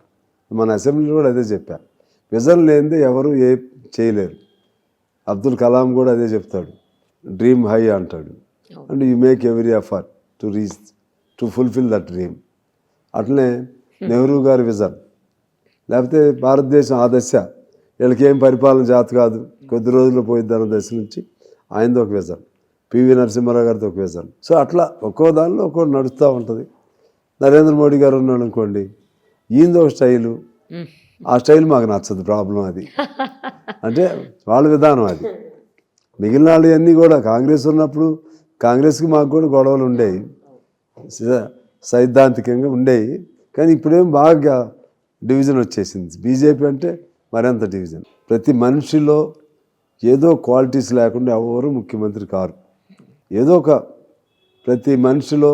మన అసెంబ్లీలో కూడా అదే చెప్పా, విజన్ లేనిదే ఎవరు ఏ చేయలేరు. అబ్దుల్ కలాం కూడా అదే చెప్తాడు, డ్రీమ్ హై అంటాడు, and you make every effort to fulfil that dream. అట్లనే నెహ్రూ గారి విజన్, లేకపోతే భారతదేశం ఆ దశ, వీళ్ళకి ఏం పరిపాలన జాత కాదు, కొద్ది రోజుల్లో పోయిద్దన్న దశ నుంచి ఆయనది ఒక విజన్, పివి నరసింహారావు గారితో ఒక విజన్. సో అట్లా ఒక్కో దానిలో ఒక్కో నడుస్తూ ఉంటుంది. నరేంద్ర మోడీ గారు ఉన్నాడు అనుకోండి, ఈయనదో ఒక స్టైలు, ఆ స్టైల్ మాకు నచ్చదు, ప్రాబ్లం అది. అంటే వాళ్ళ విధానం అది. మిగిలిన వాళ్ళు అన్నీ కూడా కాంగ్రెస్ ఉన్నప్పుడు కాంగ్రెస్కి మాకు కూడా గొడవలు ఉండేవి, సైద్ధాంతికంగా ఉండేవి. కానీ ఇప్పుడేం బాగా డివిజన్ వచ్చేసింది. బీజేపీ అంటే మరింత డివిజన్. ప్రతి మనిషిలో ఏదో క్వాలిటీస్ లేకుండా ఎవరు ముఖ్యమంత్రి కారు. ప్రతి మనిషిలో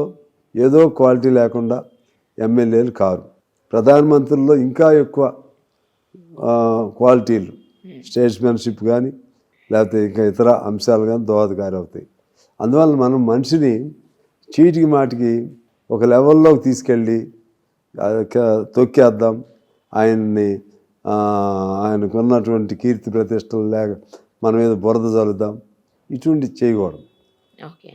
ఏదో క్వాలిటీ లేకుండా ఎమ్మెల్యేలు కారు. ప్రధానమంత్రుల్లో ఇంకా ఎక్కువ క్వాలిటీలు, స్టేట్స్మెన్షిప్ కానీ లేకపోతే ఇంకా ఇతర అంశాలు కానీ దోహదకారి అవుతాయి. అందువల్ల మనం మనిషిని చీటికి మాటికి ఒక లెవెల్లోకి తీసుకెళ్ళి తొక్కేద్దాం, ఆయనకు ఉన్నటువంటి కీర్తి ప్రతిష్టలు లేక మన మీద బురద చల్లుదాం, ఇటువంటి చేయకూడదు.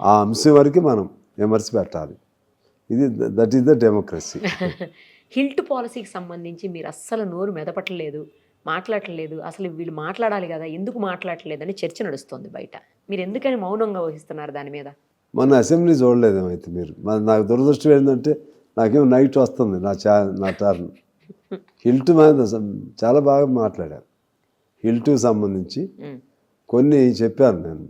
ఆ అంశం వరకు మనం విమర్శ పెట్టాలి. That is the democracy. HILT పాలసీకి సంబంధించి మీరు అస్సలు నోరు మెదపట్లేదు, మాట్లాడలేదు. అసలు వీళ్ళు మాట్లాడాలి కదా, ఎందుకు మాట్లాడలేదు అని చర్చ నడుస్తుంది బయట. మీరు ఎందుకని మౌనంగా వహిస్తున్నారు దాని మీద? మన అసెంబ్లీ చూడలేదేమైతే మీరు. నాకు దురదృష్టం ఏంటంటే నాకేమో నైట్ వస్తుంది నా టర్న్. హిల్ట్ మీద చాలా బాగా మాట్లాడారు. హిల్ట్కి సంబంధించి కొన్ని చెప్పాను నేను.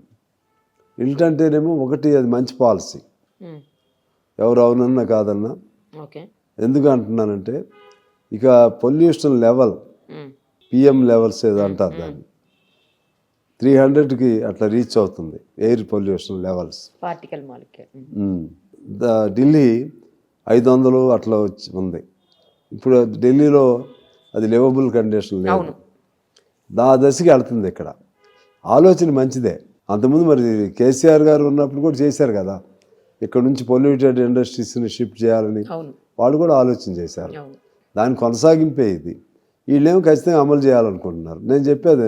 హిల్ట్ అంటేనేమో ఒకటి, అది మంచి పాలసీ, ఎవరు అవునన్నా కాదన్నా. ఎందుకు అంటున్నానంటే ఇక పొల్యూషన్ లెవెల్, పిఎం లెవెల్స్ ఏదో అంటారు దాన్ని, 300కి అట్లా రీచ్ అవుతుంది air pollution levels. Particle molecule. Delhi 500 అట్లా ఉంది. ఇప్పుడు ఢిల్లీలో అది లివబుల్ కండిషన్ లేదు, దశకి వెళ్తుంది. ఇక్కడ ఆలోచన మంచిదే. అంతకుముందు మరి కేసీఆర్ గారు ఉన్నప్పుడు కూడా చేశారు కదా, ఇక్కడ నుంచి పొల్యూటెడ్ ఇండస్ట్రీస్ని షిఫ్ట్ చేయాలని వాళ్ళు కూడా ఆలోచన చేశారు. దాని కొనసాగింపే ఇది. వీళ్ళేమో ఖచ్చితంగా అమలు చేయాలనుకుంటున్నారు. నేను చెప్పేది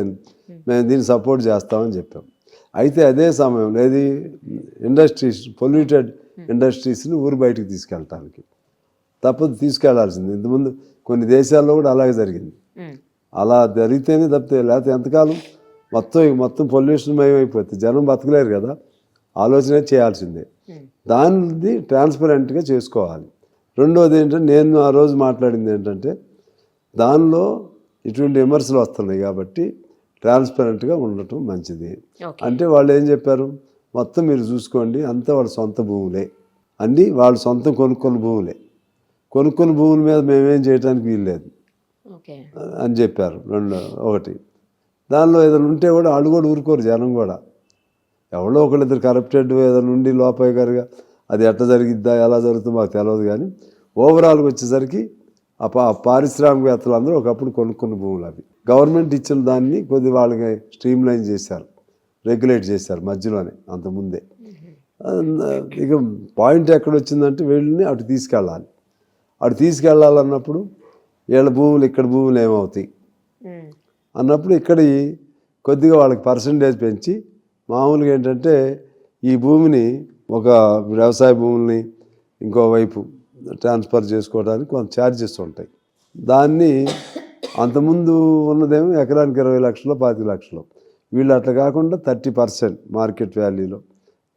మేము దీన్ని సపోర్ట్ చేస్తామని చెప్పాం. అయితే అదే సమయంలో ఏది ఇండస్ట్రీస్, పొల్యూటెడ్ ఇండస్ట్రీస్ని ఊరు బయటికి తీసుకెళ్ళటానికి తప్పదు, తీసుకెళ్లాల్సింది. ఇంతకుముందు కొన్ని దేశాల్లో కూడా అలాగే జరిగింది. అలా జరిగితేనే తప్పితే, లేకపోతే ఎంతకాలం మొత్తం పొల్యూషన్ మయమైపోతుంది, జనం బతకలేరు కదా. ఆలోచన చేయాల్సిందే. దాన్ని ట్రాన్స్పరెంట్గా చేసుకోవాలి. రెండోది ఏంటంటే, నేను ఆ రోజు మాట్లాడింది ఏంటంటే, దానిలో ఇటువంటి విమర్శలు వస్తున్నాయి కాబట్టి ట్రాన్స్పరెంట్గా ఉండటం మంచిది. అంటే వాళ్ళు ఏం చెప్పారు, మొత్తం మీరు చూసుకోండి, అంతా వాళ్ళ సొంత భూములే, అన్నీ వాళ్ళ సొంతం కొనుక్కున్న భూములే, కొనుక్కున్న భూముల మీద మేమేం చేయడానికి వీల్లేదు అని చెప్పారు. ఒకటి, దానిలో ఏదైనా ఉంటే కూడా వాళ్ళు కూడా ఊరుకోరు, జనం కూడా. ఎవరో ఒకళ్ళిద్దరు కరప్టెడ్ ఏదైనా ఉండి లోపాయగారుగా అది ఎట్లా జరిగిద్దా, ఎలా జరుగుతుందో మాకు తెలియదు. కానీ ఓవరాల్గా వచ్చేసరికి ఆ పారిశ్రామికవేత్తలు అందరూ ఒకప్పుడు కొనుక్కున్న భూములు అవి. గవర్నమెంట్ ఇచ్చిన దాన్ని కొద్ది వాళ్ళకి స్ట్రీమ్ లైన్ చేశారు, రెగ్యులేట్ చేశారు మధ్యలోనే, అంతకుముందే. ఇక పాయింట్ ఎక్కడ వచ్చిందంటే, వీళ్ళని అటు తీసుకెళ్ళాలి. అటు తీసుకెళ్ళాలన్నప్పుడు వీళ్ళ భూములు, ఇక్కడ భూములు ఏమవుతాయి అన్నప్పుడు ఇక్కడి కొద్దిగా వాళ్ళకి పర్సంటేజ్ పెంచి, మామూలుగా ఏంటంటే ఈ భూమిని, ఒక వ్యవసాయ భూముల్ని ఇంకోవైపు ట్రాన్స్ఫర్ చేసుకోవడానికి కొంత ఛార్జెస్ ఉంటాయి. దాన్ని అంతకుముందు ఉన్నదేమో ఎకరానికి 20 లక్షలు 25 లక్షలు, వీళ్ళు అట్లా కాకుండా 30% మార్కెట్ వాల్యూలో,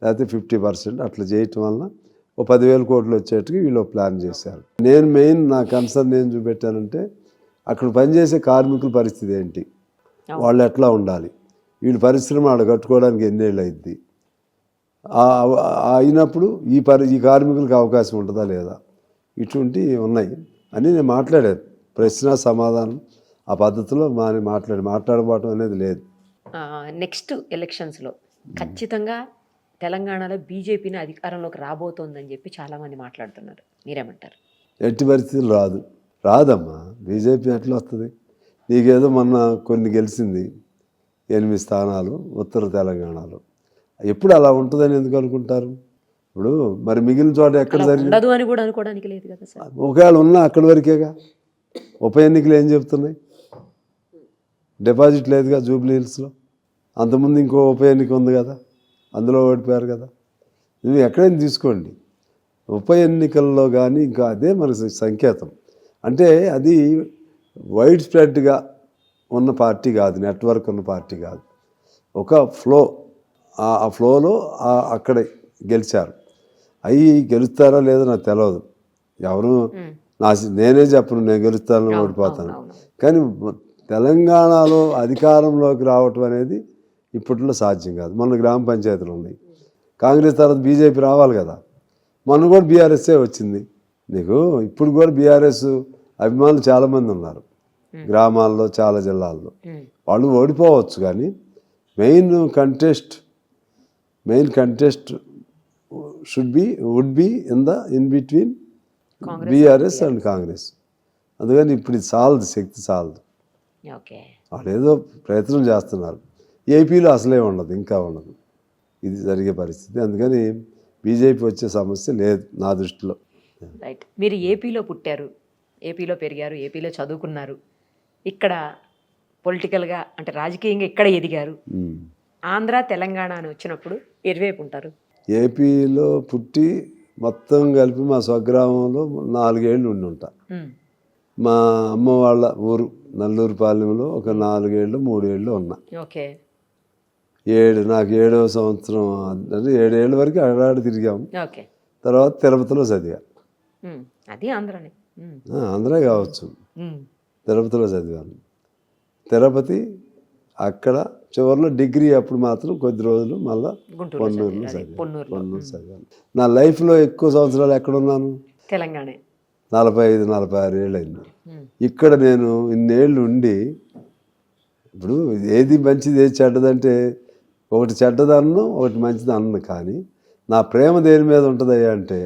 లేకపోతే 50% అట్లా చేయటం వలన ఓ 10,000 కోట్లు వచ్చేట్టుగా వీళ్ళు ప్లాన్ చేశారు. నేను మెయిన్ నా కన్సర్న్ ఏం చూపెట్టానంటే, అక్కడ పనిచేసే కార్మికుల పరిస్థితి ఏంటి, వాళ్ళు ఎట్లా ఉండాలి, వీళ్ళు పరిశ్రమ ఆడ కట్టుకోవడానికి ఎన్నేళ్ళు అయింది, అయినప్పుడు ఈ కార్మికులకు అవకాశం ఉంటుందా లేదా, ఇటువంటివి ఉన్నాయి అని నేను మాట్లాడాను. ప్రశ్న సమాధానం ఆ పద్ధతిలో మాట్లాడబోవటం అనేది లేదు. నెక్స్ట్ ఎలక్షన్స్లో ఖచ్చితంగా తెలంగాణలో బీజేపీని అధికారంలోకి రాబోతోందని చెప్పి చాలామంది మాట్లాడుతున్నారు, మీరేమంటారు? ఎట్టి పరిస్థితులు రాదమ్మా. బీజేపీ ఎట్లా వస్తుంది? నీకేదో మొన్న కొన్ని గెలిచింది, 8 స్థానాలు ఉత్తర తెలంగాణలో. ఎప్పుడు అలా ఉంటుందని ఎందుకు అనుకుంటారు? ఇప్పుడు మరి మిగిలిన చోట ఎక్కడ జరిగింది అని కూడా అనుకోవడానికి లేదు కదా సార్. ఒకవేళ ఉన్నా అక్కడి వరకేగా. ఉప ఎన్నికలు ఏం చెప్తున్నాయి? డిపాజిట్ లేదుగా జూబ్లీ హిల్స్లో. అంతకుముందు ఇంకో ఉప ఎన్నిక ఉంది కదా, అందులో ఓడిపోయారు కదా. నువ్వు ఎక్కడైనా తీసుకోండి, ఉప ఎన్నికల్లో కానీ ఇంకా అదే మనకు సంకేతం. అంటే అది వైడ్ స్ప్రెడ్గా ఉన్న పార్టీ కాదు, నెట్వర్క్ ఉన్న పార్టీ కాదు. ఒక ఫ్లో, ఆ ఫ్లోలో అక్కడే గెలిచారు. అవి గెలుస్తారా లేదో నాకు తెలియదు. ఎవరు నేనే చెప్పను నేను గెలుస్తానని ఓడిపోతాను. కానీ తెలంగాణలో అధికారంలోకి రావటం అనేది ఇప్పట్లో సాధ్యం కాదు. మొన్న గ్రామ పంచాయతీలు ఉన్నాయి, కాంగ్రెస్ తర్వాత బీజేపీ రావాలి కదా. మొన్న కూడా బీఆర్ఎస్ఏ వచ్చింది. నీకు ఇప్పుడు కూడా బీఆర్ఎస్ అభిమానులు చాలామంది ఉన్నారు గ్రామాల్లో, చాలా జిల్లాల్లో. వాళ్ళు ఓడిపోవచ్చు, కానీ main contest would be in between BRS and Congress. అందుకని ఇప్పుడు ఇది చాలదు, శక్తి చాలదు. వాళ్ళు ఏదో ప్రయత్నం చేస్తున్నారు. ఏపీలో అసలే ఉండదు, ఇంకా ఉండదు. ఇది జరిగే పరిస్థితి. అందుకని బీజేపీ వచ్చే సమస్య లేదు నా దృష్టిలో. రైట్. మీరు ఏపీలో పుట్టారు, ఏపీలో పెరిగారు, ఏపీలో చదువుకున్నారు, ఇక్కడ పొలిటికల్గా అంటే రాజకీయంగా ఇక్కడ ఎదిగారు. ఆంధ్ర తెలంగాణ అని వచ్చినప్పుడు ఎటువైపు ఉంటారు? ఏపీలో పుట్టి మొత్తం కలిపి మా స్వగ్రామంలో 4 ఏళ్ళు ఉండి ఉంటా. మా అమ్మ వాళ్ళ ఊరు నల్లూరుపాలెంలో ఒక 4 ఏళ్ళు 3 ఏళ్ళు ఉన్నా. ఓకే. నాకు 7వ సంవత్సరం అంటే 7 ఏళ్ళ వరకు అడాడు తిరిగాము. ఓకే. తర్వాత తిరుపతిలో చదివా. అది ఆంధ్రనే. ఆంధ్ర కావచ్చు. తిరుపతిలో చదివాను. తిరుపతి అక్కడ చివరిలో డిగ్రీ అప్పుడు మాత్రం కొద్ది రోజులు మళ్ళా పొన్నూరులో చదివాను. నా లైఫ్లో ఎక్కువ సంవత్సరాలు ఎక్కడున్నాను? తెలంగాణ. 45-46 ఏళ్ళు అయింది. ఇక్కడ నేను ఇన్నేళ్ళు ఉండి ఇప్పుడు ఏది మంచిది ఏది చెడ్డదంటే ఒకటి చెడ్డదన్ను ఒకటి మంచిది అన్ను. కానీ నా ప్రేమ దేని మీద ఉంటుంది అంటే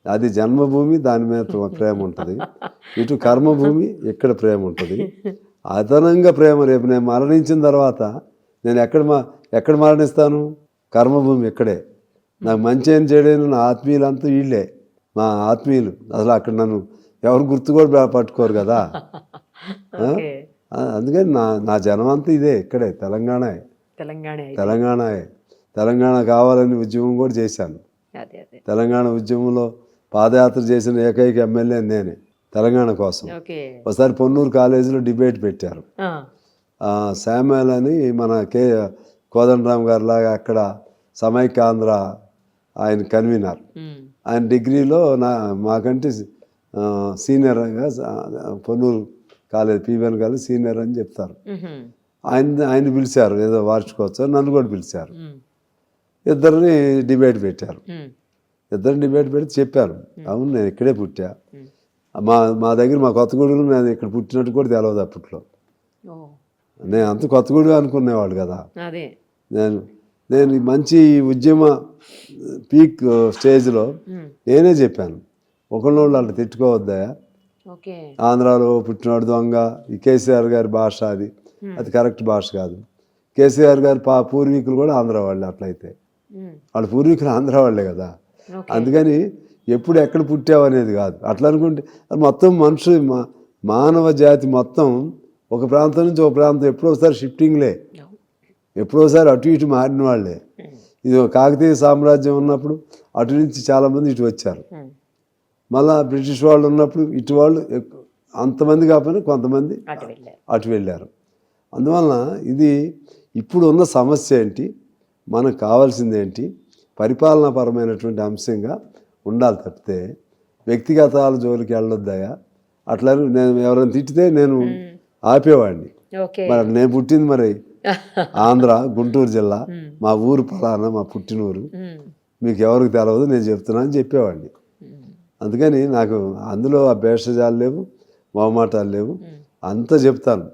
అది జన్మభూమి, దాని మీద ప్రేమ ఉంటుంది. ఇటు కర్మభూమి, ఇక్కడ ప్రేమ ఉంటుంది. అదనంగా ప్రేమ రేపు నేను మరణించిన తర్వాత నేను ఎక్కడ మరణిస్తాను? కర్మభూమి ఇక్కడే. నాకు మంచి ఏం చేయలేను. నా ఆత్మీయులంతా వీళ్ళే, మా ఆత్మీయులు. అసలు అక్కడ నన్ను ఎవరు గుర్తు కూడా పట్టుకోరు కదా. అందుకని నా జనం అంతా ఇదే, ఇక్కడే తెలంగాణ కావాలని ఉద్యమం కూడా చేశాను. తెలంగాణ ఉద్యమంలో పాదయాత్ర చేసిన ఏకైక ఎమ్మెల్యే నేనే తెలంగాణ కోసం. ఒకసారి పొన్నూరు కాలేజీలో డిబేట్ పెట్టారు. శామ్యుల్ అని మన కోదండరామ్ గారి లాగా అక్కడ సమైక్యాంధ్ర ఆయన కన్వీనర్. ఆయన డిగ్రీలో మాకంటే సీనియర్గా Ponnuru college PVN college senior అని చెప్తారు. ఆయన పిలిచారు ఏదో వార్షికోత్సవం, నన్ను కూడా పిలిచారు. ఇద్దరిని డిబేట్ పెట్టారు. డిబేట్ పెట్టి చెప్పారు, అవును నేను ఇక్కడే పుట్టా, మా దగ్గర మా కొత్తగూడెలో నేను ఇక్కడ పుట్టినట్టు కూడా తెలియదు అప్పట్లో. నేను అంత కొత్తగూడె అనుకునేవాడు కదా. నేను మంచి ఉద్యమ పీక్ స్టేజ్లో నేనే చెప్పాను, ఒకళ్ళోళ్ళు అట్లా తిట్టుకోవద్దా, ఆంధ్రాలో పుట్టినవాడు దొంగ, ఈ కేసీఆర్ గారి భాష అది కరెక్ట్ భాష కాదు. కేసీఆర్ గారి పూర్వీకులు కూడా ఆంధ్ర వాళ్ళే. అట్లయితే వాళ్ళ పూర్వీకులు ఆంధ్ర వాళ్ళే కదా. అందుకని ఎప్పుడు ఎక్కడ పుట్టావు అనేది కాదు. అట్లా అనుకుంటే మొత్తం మానవ జాతి మొత్తం ఒక ప్రాంతం నుంచి ఒక ప్రాంతం ఎప్పుడోసారి షిఫ్టింగ్లే, ఎప్పుడోసారి అటు ఇటు మారిన వాళ్ళే. ఇది కాకతీయ సామ్రాజ్యం ఉన్నప్పుడు అటు నుంచి చాలామంది ఇటు వచ్చారు. మళ్ళా బ్రిటిష్ వాళ్ళు ఉన్నప్పుడు ఇటు వాళ్ళు అంతమంది కాకపోయినా కొంతమంది అటు వెళ్ళారు. అందువలన ఇది ఇప్పుడు ఉన్న సమస్య ఏంటి, మనకు కావాల్సింది ఏంటి, పరిపాలనాపరమైనటువంటి అంశంగా ఉండాలి తప్పితే వ్యక్తిగతాల జోలికి వెళ్ళొద్దాయా. అట్లా నేను ఎవరైనా తిట్టితే నేను ఆపేవాడిని. మరి నేను పుట్టింది మరి ఆంధ్ర గుంటూరు జిల్లా, మా ఊరు ఫలానా, మా పుట్టినూరు, మీకు ఎవరికి తెలవదు నేను చెప్తున్నా అని చెప్పేవాడిని. అందుకని నాకు అందులో ఆ భేషజాలు లేవు, మొహమాటాలు లేవు, అంతా చెప్తాను.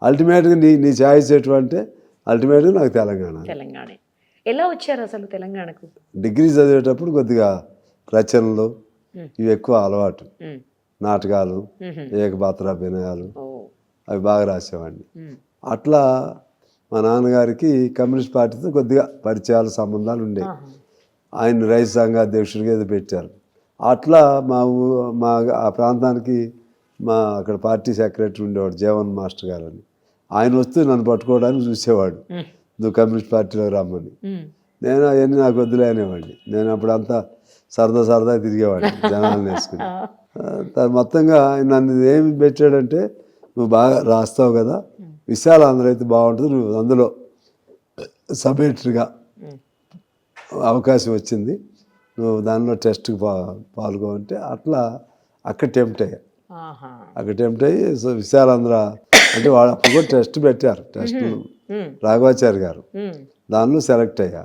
అల్టిమేట్గా నీ ఛాయిస్ ఎటువంటి అల్టిమేట్గా నాకు తెలంగాణ. ఎలా వచ్చారు అసలు తెలంగాణకు? డిగ్రీ చదివేటప్పుడు కొద్దిగా రచనలు ఇవి ఎక్కువ అలవాటు, నాటకాలు, ఏకపాత్రాభినయాలు అవి బాగా రాసేవాడిని. అట్లా మా నాన్నగారికి కమ్యూనిస్ట్ పార్టీతో కొద్దిగా పరిచయాలు సంబంధాలు ఉండేవి. ఆయన రైతు సంఘ అధ్యక్షుడిగా ఏదో పెట్టారు. అట్లా మా ఆ ప్రాంతానికి అక్కడ పార్టీ సెక్రటరీ ఉండేవాడు జీవన్ మాస్టర్ గారు అని. ఆయన వస్తూ నన్ను పట్టుకోవడానికి చూసేవాడు, నువ్వు కమ్యూనిస్ట్ పార్టీలో రమ్మని. నేను అవన్నీ నాకు వద్దులే అనేవాడిని. నేను అప్పుడు అంతా సరదా తిరిగేవాడిని జనాలను వేసుకుని. మొత్తంగా నన్ను ఏమి పెట్టాడంటే, నువ్వు బాగా రాస్తావు కదా, విశాల ఆంధ్ర అయితే బాగుంటుంది, నువ్వు అందులో సబ్ ఎడిటర్గా అవకాశం వచ్చింది, నువ్వు దానిలో టెస్ట్కి పాల్గొంటే అట్లా అక్కడ టెంప్ట్ అయ్యా. సో విశాలాంధ్ర అంటే వాళ్ళు అప్పుడు కూడా టెస్ట్ పెట్టారు, టెస్ట్ రాఘవాచారి గారు, దానిలో సెలెక్ట్ అయ్యా.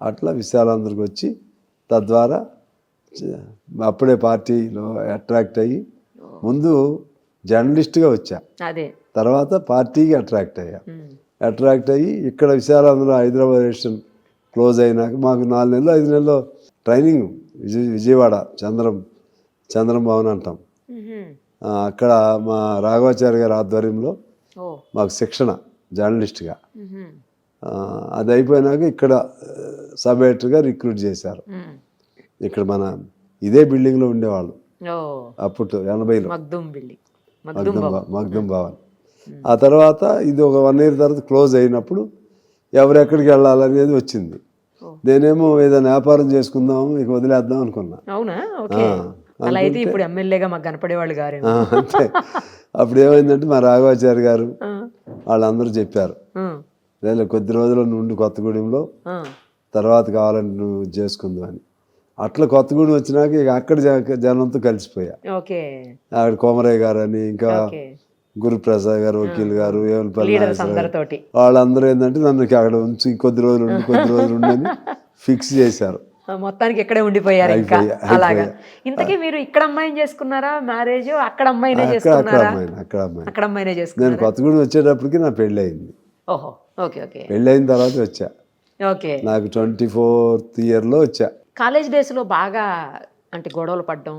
అట్లా విశాలాంధ్రకి వచ్చి తద్వారా అప్పుడే పార్టీలో అట్రాక్ట్ అయ్యి, ముందు జర్నలిస్ట్గా వచ్చా, తర్వాత పార్టీకి అట్రాక్ట్ అయ్యి ఇక్కడ విశాలాంధ్ర హైదరాబాద్ ఎడిషన్ క్లోజ్ అయినాక మాకు 4 నెలలు 5 నెలలు ట్రైనింగ్ విజయవాడ చంద్రం భవన్ అంటాం, అక్కడ మా రాఘవాచారి గారి ఆధ్వర్యంలో మాకు శిక్షణ జర్నలిస్ట్గా. అది అయిపోయినాక ఇక్కడ సబ్ ఎడిటర్గా రిక్రూట్ చేశారు. ఇక్కడ మన ఇదే బిల్డింగ్లో ఉండేవాళ్ళు అప్పుడు 80లో మగ్దుం భవన్. ఆ తర్వాత ఇది ఒక 1 year తర్వాత క్లోజ్ అయినప్పుడు ఎవరెక్కడికి వెళ్ళాలనేది వచ్చింది. నేనేమో ఏదైనా వ్యాపారం చేసుకుందాము ఇక వదిలేద్దాం అనుకున్నా. అంతే. అప్పుడు ఏమైందంటే మా రాఘవాచారి గారు వాళ్ళందరూ చెప్పారు, లేదా కొద్ది రోజులు నుండి కొత్తగూడెంలో తర్వాత కావాలని నువ్వు చేసుకుందాం అని. అట్లా కొత్తగూడెం వచ్చినాక ఇక అక్కడ జనంతో కలిసిపోయా. అక్కడ కోమరయ్య గారు అని, ఇంకా గురుప్రసాద్ గారు, వకీల్ గారు, ఏమల్పల్లి వాళ్ళందరూ ఏంటంటే నన్ను అక్కడ ఉంచి కొద్ది రోజులు ఉండని ఫిక్స్ చేశారు. మొత్తానికి ఇక్కడే ఉండిపోయారు. ఇంకా అలాగా. ఇంతకీ మీరు ఇక్కడ అమ్మాయిని చేసుకున్నారా మ్యారేజ్? అక్కడ అమ్మాయినే చేసుకున్నారా? అక్కడ అమ్మాయినే చేసుకున్నారా? నేను కొత్తగూడెం వచ్చేటప్పటికి నా పెళ్ళి అయింది. ఓహో, ఓకే ఓకే. పెళ్ళి అయిన తర్వాత వచ్చా. ఓకే. నాకు 24th yearలో వచ్చా. కాలేజ్ డేస్లో బాగా అంటే గొడవలు పడడం,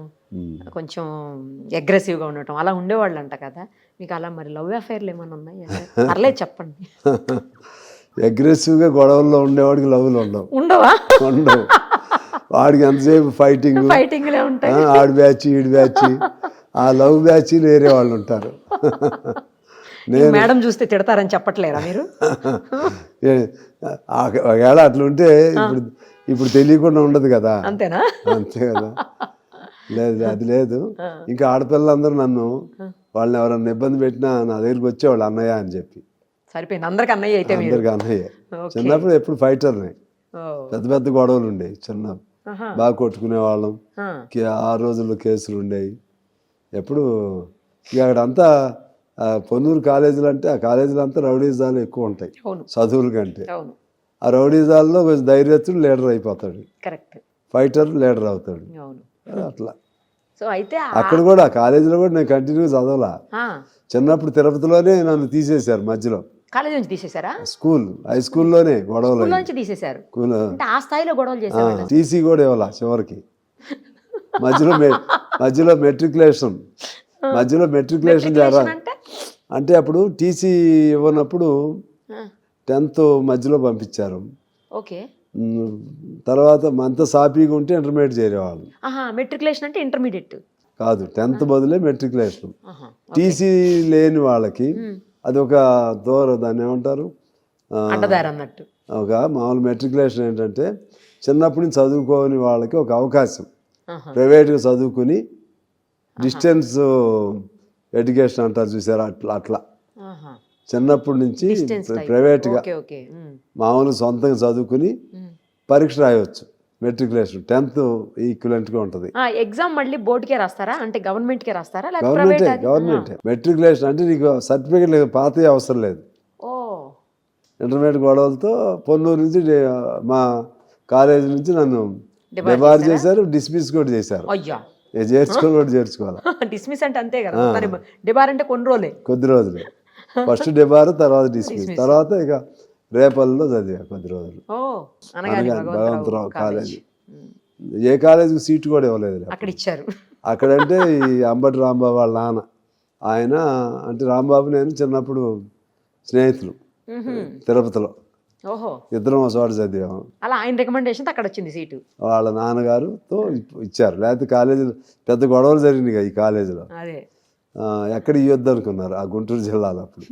కొంచెం అగ్రెసివ్గా ఉండటం అలా ఉండేవాళ్ళు అంట కదా, మీకు అలా మరి లవ్ అఫైర్లు ఏమైనా ఉన్నాయా? పర్లేదు చెప్పండి. అగ్రెసివ్గా గొడవల్లో ఉండేవాడికి లవ్లు ఉండవు. వాడికి ఎంతసేపు ఫైటింగ్లే ఉంటాయి. ఆడి బ్యాచ్ ఈడి బ్యాచ్, ఆ లవ్ బ్యాచ్ వేరే వాళ్ళు ఉంటారు. నేను మేడం చూస్తే తిడతారని చెప్పట్లేరా మీరు? ఒకవేళ అట్లుంటే ఇప్పుడు తెలియకుండా ఉండదు కదా. అంతేనా? అంతే కదా. లేదు అది లేదు. ఇంకా ఆడపిల్లలందరూ నన్ను వాళ్ళని ఎవరన్నా ఇబ్బంది పెట్టినా నా దగ్గరికి వచ్చేవాళ్ళు అన్నయ్య అని చెప్పి. సరిపోయింది. అందరికి అన్నయ్య అయితే అందరికి అన్నయ్య. చిన్నప్పుడు ఎప్పుడు ఫైటర్ని, పెద్ద పెద్ద గొడవలు ఉండేవి. చిన్నప్పుడు బాగా కొట్టుకునే వాళ్ళం. ఆ రోజుల్లో కేసులు ఉండేవి ఎప్పుడు. ఇక అక్కడంతా పొన్నూరు కాలేజీలు అంటే ఆ కాలేజీలు అంతా రౌడీజాలు ఎక్కువ ఉంటాయి చదువుల కంటే. ఆ రౌడీజాల్లో కొంచెం ధైర్యస్తుడు లీడర్ అయిపోతాడు, ఫైటర్ లీడర్ అవుతాడు. అట్లా అక్కడ కూడా కాలేజీలో కూడా నేను కంటిన్యూ చదవలా. చిన్నప్పుడు తిరుపతిలోనే నన్ను తీసేశారు మధ్యలో. కాలేజ్ నుంచి తీసేశారా? హై స్కూల్లోనే గొడవలు తీసేశారు. ఆ స్థాయిలో గొడవలు చేశారు. టీసీ కూడా ఇవ్వాల చివరికి. మధ్యలో మెట్రికులేషన్ జరగాలి అంటే అప్పుడు టీసీ ఇవ్వనప్పుడు 10th మధ్యలో పంపించారు. తర్వాత అంత సాఫీగా ఉంటే ఇంటర్మీడియట్ చేరేవాళ్ళు. మెట్రికులేషన్ అంటే ఇంటర్మీడియట్ కాదు, 10th బదులే మెట్రికులేషన్. టీసీ లేని వాళ్ళకి అది ఒక దాన్ని ఏమంటారు, అన్నట్టు. ఒక మామూలు మెట్రికులేషన్ ఏంటంటే చిన్నప్పటి నుంచి చదువుకోని వాళ్ళకి ఒక అవకాశం, ప్రైవేట్గా చదువుకుని డిస్టెన్స్ ఎడ్యుకేషన్ అంటారు చూసారా, అట్లా చిన్నప్పటి నుంచి ప్రైవేట్గా మామూలు సొంతంగా చదువుకుని పరీక్ష రాయవచ్చు. మెట్రికులేషన్ 10th ఈక్వలెంట్గా ఉంటుంది. ఎగ్జామ్ మళ్ళీ బోర్డుకే రాస్తారా? అంటే గవర్నమెంట్కే రాస్తారా? గవర్నమెంటే. మెట్రికులేషన్ అంటే నీకు సర్టిఫికేట్ లేదు, పాత అవసరం లేదు. ఇంటర్మీడియట్ గొడవలతో పొన్నూరు నుంచి మా కాలేజీ నుంచి నన్ను డిబార్ చేశారు, డిస్మిస్ కూడా చేశారు. చేర్చుకోవాలి. డిస్మిస్ అంటే అంతే కదా, డిబార్ అంటే కొద్ది రోజులే. ఫస్ట్ డిబార్, తర్వాత డిస్మిస్, తర్వాత ఇక రేపల్లో చదివా కొద్ది రోజులు. భగవంతరావు కాలేజీ. ఏ కాలేజీకి సీటు కూడా ఇవ్వలేదు అక్కడ ఇచ్చారు. అక్కడంటే ఈ అంబటి రాంబాబు వాళ్ళ నాన్న, ఆయన అంటే రాంబాబు నేను చిన్నప్పుడు స్నేహితులు తిరుపతిలో. ఇద్దరం ఒక చోట చదివాము. అలా ఆయన రికమెండేషన్ అక్కడ వచ్చింది సీటు. వాళ్ళ నాన్నగారుతో ఇచ్చారు. లేకపోతే కాలేజీలో పెద్ద గొడవలు జరిగినాయి ఈ కాలేజీలో. ఎక్కడ ఇవ్వద్దు అనుకున్నారు ఆ గుంటూరు జిల్లాలో అప్పుడు.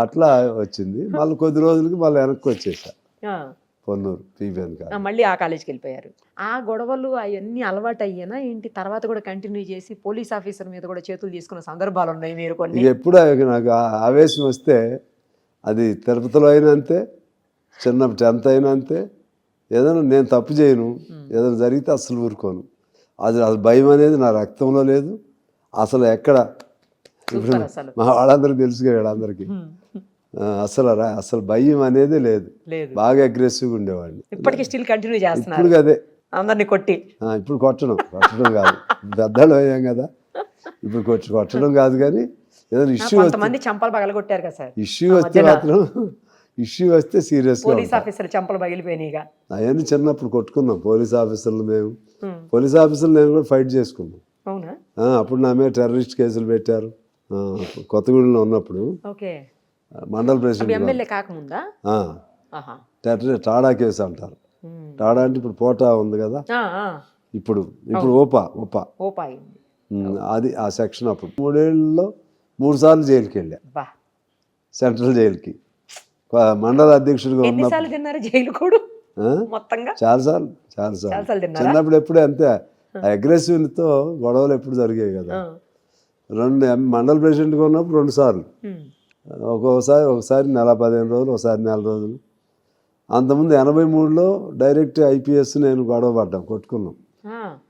అట్లా వచ్చింది. మళ్ళీ కొద్ది రోజులకి మళ్ళీ వెనక్కి వచ్చేసా పొన్నూరు పీబీఎన్ కాలేజ్. మళ్ళీ ఆ కాలేజ్కి వెళ్ళిపోయారు. ఆ గొడవలు అవన్నీ అలవాటు అయ్యానా ఏంటి? తర్వాత కూడా కంటిన్యూ చేసి పోలీస్ ఆఫీసర్ మీద కూడా చేతులు తీసుకున్న సందర్భాలు ఉన్నాయి మీరు కొన్ని? ఎప్పుడు నాకు ఆవేశం వస్తే అది తిరుపతిలో అయినా అంతే, చిన్న 10th అయినా అంతే. ఏదైనా నేను తప్పు చేయను, ఏదైనా జరిగితే అసలు ఊరుకోను. అది భయం అనేది నా రక్తంలో లేదు అసలు. ఎక్కడ ఇప్పుడు మా వాళ్ళందరికీ తెలుసు వీళ్ళందరికీ అసలు భయం అనేది లేదు. బాగా అగ్రెసివ్గా ఉండేవాడిని. ఇప్పటికీ స్టిల్ కంటిన్యూ చేస్తున్నారు? ఇప్పుడు అదే అందరినీ కొట్టి. ఇప్పుడు కొట్టడం కాదు, పెద్దలు అయ్యాం కదా, ఇప్పుడు కొట్టడం కాదు. కానీ ఏదైనా ఇష్యూ చంపలు పగలగొట్టారు కదా సార్. ఇష్యూ వస్తే సీరియస్. పోలీస్ ఆఫీసర్ చంపలు పగిలిపోయినాయిగా. అవన్నీ చిన్నప్పుడు కొట్టుకున్నాం పోలీస్ ఆఫీసర్లు. మేము పోలీస్ ఆఫీసర్లు నేను కూడా ఫైట్ చేసుకున్నాం. అప్పుడు నా మీద టెర్రరిస్ట్ కేసులు పెట్టారు కొత్తగూడెంలో ఉన్నప్పుడు. మండల ప్రెసిడెంట్ ఎమ్మెల్యే కాకముందా? ఆ, ఆహా. టాడా కేసు అంటారు. టాడా అంటే ఇప్పుడు పోటా ఉంది కదా, ఆ, ఆ. ఇప్పుడు ఓపా ఓపాయి. అది ఆ సెక్షన్. అప్పుడు 3 ఏళ్ళలో 3 సార్లు జైలుకి వెళ్ళా, బా, సెంట్రల్ జైలుకి. మండల అధ్యక్షుడిగా ఉన్నప్పుడు ఎన్నిసార్లు తిన్నారు జైలు కూడా మొత్తంగా? చాలాసార్లు చాలాసార్లు తిన్నారా? చిన్నప్పుడు ఎప్పుడే అంతే, అగ్రెసివ్తో గొడవలు ఎప్పుడు జరిగాయి కదా. మండల ప్రెసిడెంట్గా ఉన్నప్పుడు 2 సార్లు, ఒకసారి నెల 15 రోజులు, ఒకసారి నెల రోజులు. అంతకుముందు 83లో డైరెక్ట్ ఐపీఎస్ నేను గొడవ పడ్డాం, కొట్టుకున్నాం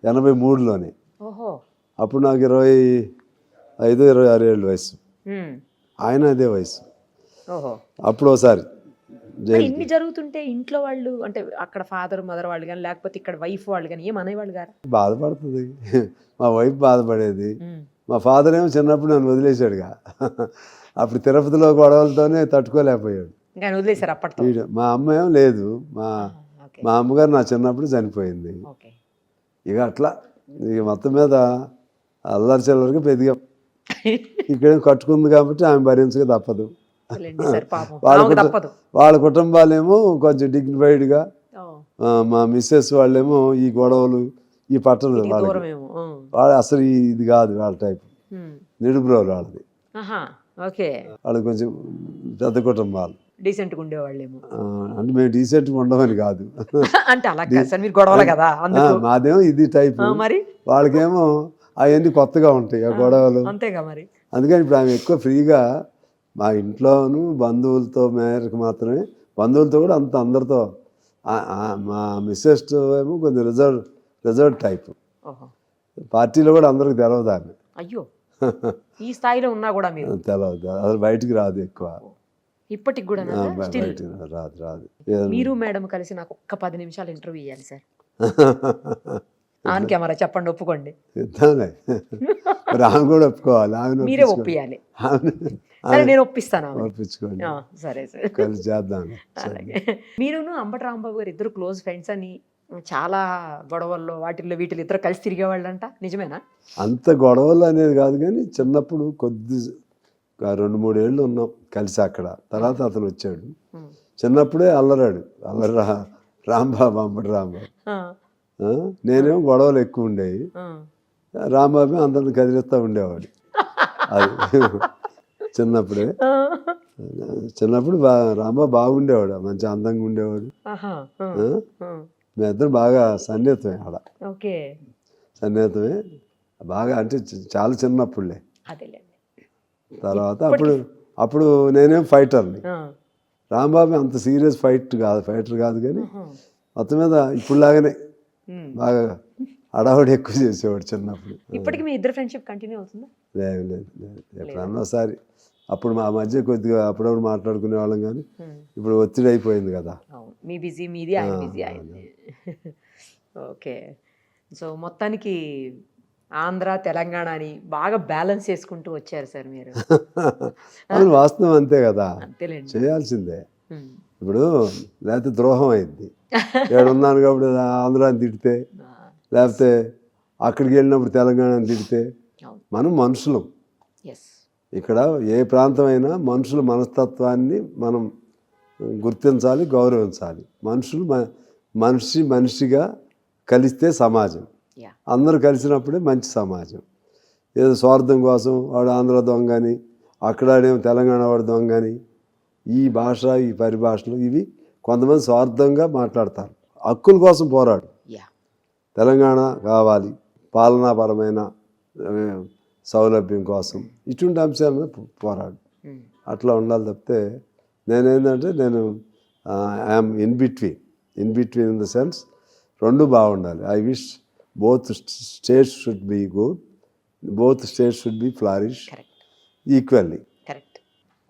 83లోనే. ఓహో. అప్పుడు నాకు 25-26 ఏళ్ళు వయసు, ఆయన అదే వయసు. ఓహో. అప్పుడు ఒకసారి ఇన్ని జరుగుతుంటే ఇంట్లో వాళ్ళు అంటే అక్కడ ఫాదర్ మదర్ వాళ్ళు కానీ లేకపోతే ఇక్కడ వైఫ్ వాళ్ళు కానీ ఏమనేవాళ్ళు గారు? బాధపడుతుంది, మా వైఫ్ బాధపడేది. మా ఫాదర్ ఏమో చిన్నప్పుడు నన్ను వదిలేశాడుగా, అప్పుడు తిరుపతిలో గొడవలతోనే తట్టుకోలేకపోయాడు, ఇంకా వదిలేశారు అప్పట్లో. మా అమ్మ ఏం లేదు, మా అమ్మగారు నా చిన్నప్పుడు చనిపోయింది. ఇక అట్లా ఇక మొత్తం మీద అల్లరి చిల్లరికి పెరిగాం. ఇక్కడేం కట్టుకుంది కాబట్టి ఆమె భరించక తప్పదు. వాళ్ళ కుటుంబాలేమో కొంచెం డిగ్నిఫైడ్గా, మా మిస్సెస్ వాళ్ళేమో ఈ గొడవలు ఈ పట్టణం వాళ్ళు అసలు ఇది కాదు వాళ్ళ టైప్, నిడుబ్రోలు వాళ్ళది. వాళ్ళది కొంచెం పెద్ద కుటుంబాలు, డీసెంట్గా ఉండేవాళ్ళేమో. అంటే మేము డీసెంట్గా ఉండమని కాదు, అంటే అలా కాదు మీరు గొడవలు కదా, మాదేమో ఇది టైప్, మరి వాళ్ళకేమో అవన్నీ కొత్తగా ఉంటాయి ఆ గొడవలు. అంతేగా మరి. అందుకని ఇప్పుడు ఆమె ఎక్కువ ఫ్రీగా మా ఇంట్లోనూ బంధువులతో మేరకు మాత్రమే, బంధువులతో కూడా అంత అందరితో. మా మిస్సెస్ ఏమో కొంచెం రిజర్వ్ టైప్, పార్టీలో కూడా అందరికి తెలవదు ఆమె. అయ్యో, ఈ స్థాయిలో ఉన్నా కూడా మీరు తెలవదు, అసలు బయటికి రాదు ఎక్కువ, ఇప్పటికి కూడా రాదు. మీరు మేడం కలిసి నాకు ఒక్క 10 నిమిషాలు ఇంటర్వ్యూ ఇవ్వాలి సార్. ఆన్ కెమెరా చెప్పండి, ఒప్పుకోండి. ఆమె కూడా ఒప్పుకోవాలి, మీరే ఒప్పియాలి. సరే నేను ఒప్పిస్తాను, ఒప్పించుకోండి. సరే సార్, కలిసి చేద్దాం. మీరును అంబటి రాంబాబు గారు ఇద్దరు క్లోజ్ ఫ్రెండ్స్ అని, చాలా గొడవల్లో వాటిల్లో వీటిలో ఇద్దరు కలిసి తిరిగేవాళ్ళంట, నిజమేనా? అంత గొడవలు అనేది కాదు కానీ చిన్నప్పుడు కొద్ది 2-3 ఏళ్ళు ఉన్నాం కలిసి అక్కడ. తర్వాత అతను వచ్చాడు, చిన్నప్పుడే అల్లరి రాంబాబు, అంబటి రాంబాబు. నేనేమో గొడవలు ఎక్కువ ఉండేవి, రాంబాబు అందరిని కదిలిస్తూ ఉండేవాడు. అది చిన్నప్పుడు రాంబాబు బాగుండేవాడు, మంచి అందంగా ఉండేవాడు. మేమిద్దరు బాగా సన్నిహితమే, ఆడ సన్నిహితమే బాగా, అంటే చాలా చిన్నప్పుడులే. తర్వాత అప్పుడు నేనేం ఫైటర్ని, రాంబాబు అంత సీరియస్ ఫైటర్ కాదు కానీ మొత్తం మీద ఇప్పుడులాగానే బాగా అడావుడి ఎక్కువ చేసేవాడు చిన్నప్పుడు. ఇప్పటికి మీ ఇద్దరు ఫ్రెండ్షిప్ కంటిన్యూ అవుతుందా? లేదు, ఎప్పుడన్నా ఒకసారి. అప్పుడు మా మధ్య కొద్దిగా అప్పుడప్పుడు మాట్లాడుకునే వాళ్ళం కానీ ఇప్పుడు ఒత్తిడి అయిపోయింది కదా. మీ బిజీ మీది, ఆయన బిజీ అయింది. ఓకే, సో మొత్తానికి ఆంధ్ర తెలంగాణ అని బాగా బ్యాలెన్స్ చేసుకుంటూ వచ్చారు సార్ మీరు. అవును, వాస్తవం అంతే కదా, అంతేలేండి, చేయాల్సిందే. ఇప్పుడు లేకపోతే ద్రోహం అయింది, ఉన్నాను కాబట్టి ఆంధ్రాని తిడితే, లేకపోతే అక్కడికి వెళ్ళినప్పుడు తెలంగాణని తిడితే. మనం మనుషులం, ఇక్కడ ఏ ప్రాంతమైనా మనుషుల మనస్తత్వాన్ని మనం గుర్తించాలి, గౌరవించాలి. మనిషిగా కలిస్తే సమాజం, అందరూ కలిసినప్పుడే మంచి సమాజం. ఏదో స్వార్థం కోసం వాడు ఆంధ్ర దొంగని, అక్కడేమో తెలంగాణ వాడు దొంగని, ఈ భాష ఈ పరిభాషలు ఇవి కొంతమంది స్వార్థంగా మాట్లాడతారు. హక్కుల కోసం పోరాడు, తెలంగాణ కావాలి, పాలనాపరమైన సౌలభ్యం కోసం, ఇటువంటి అంశాల మీద పోరాడు. అట్లా ఉండాలి తప్పితే నేనేంటంటే నేను I'm in between in the sense, రెండు బాగుండాలి. I wish both states should be good, both states should be flourish equally. Correct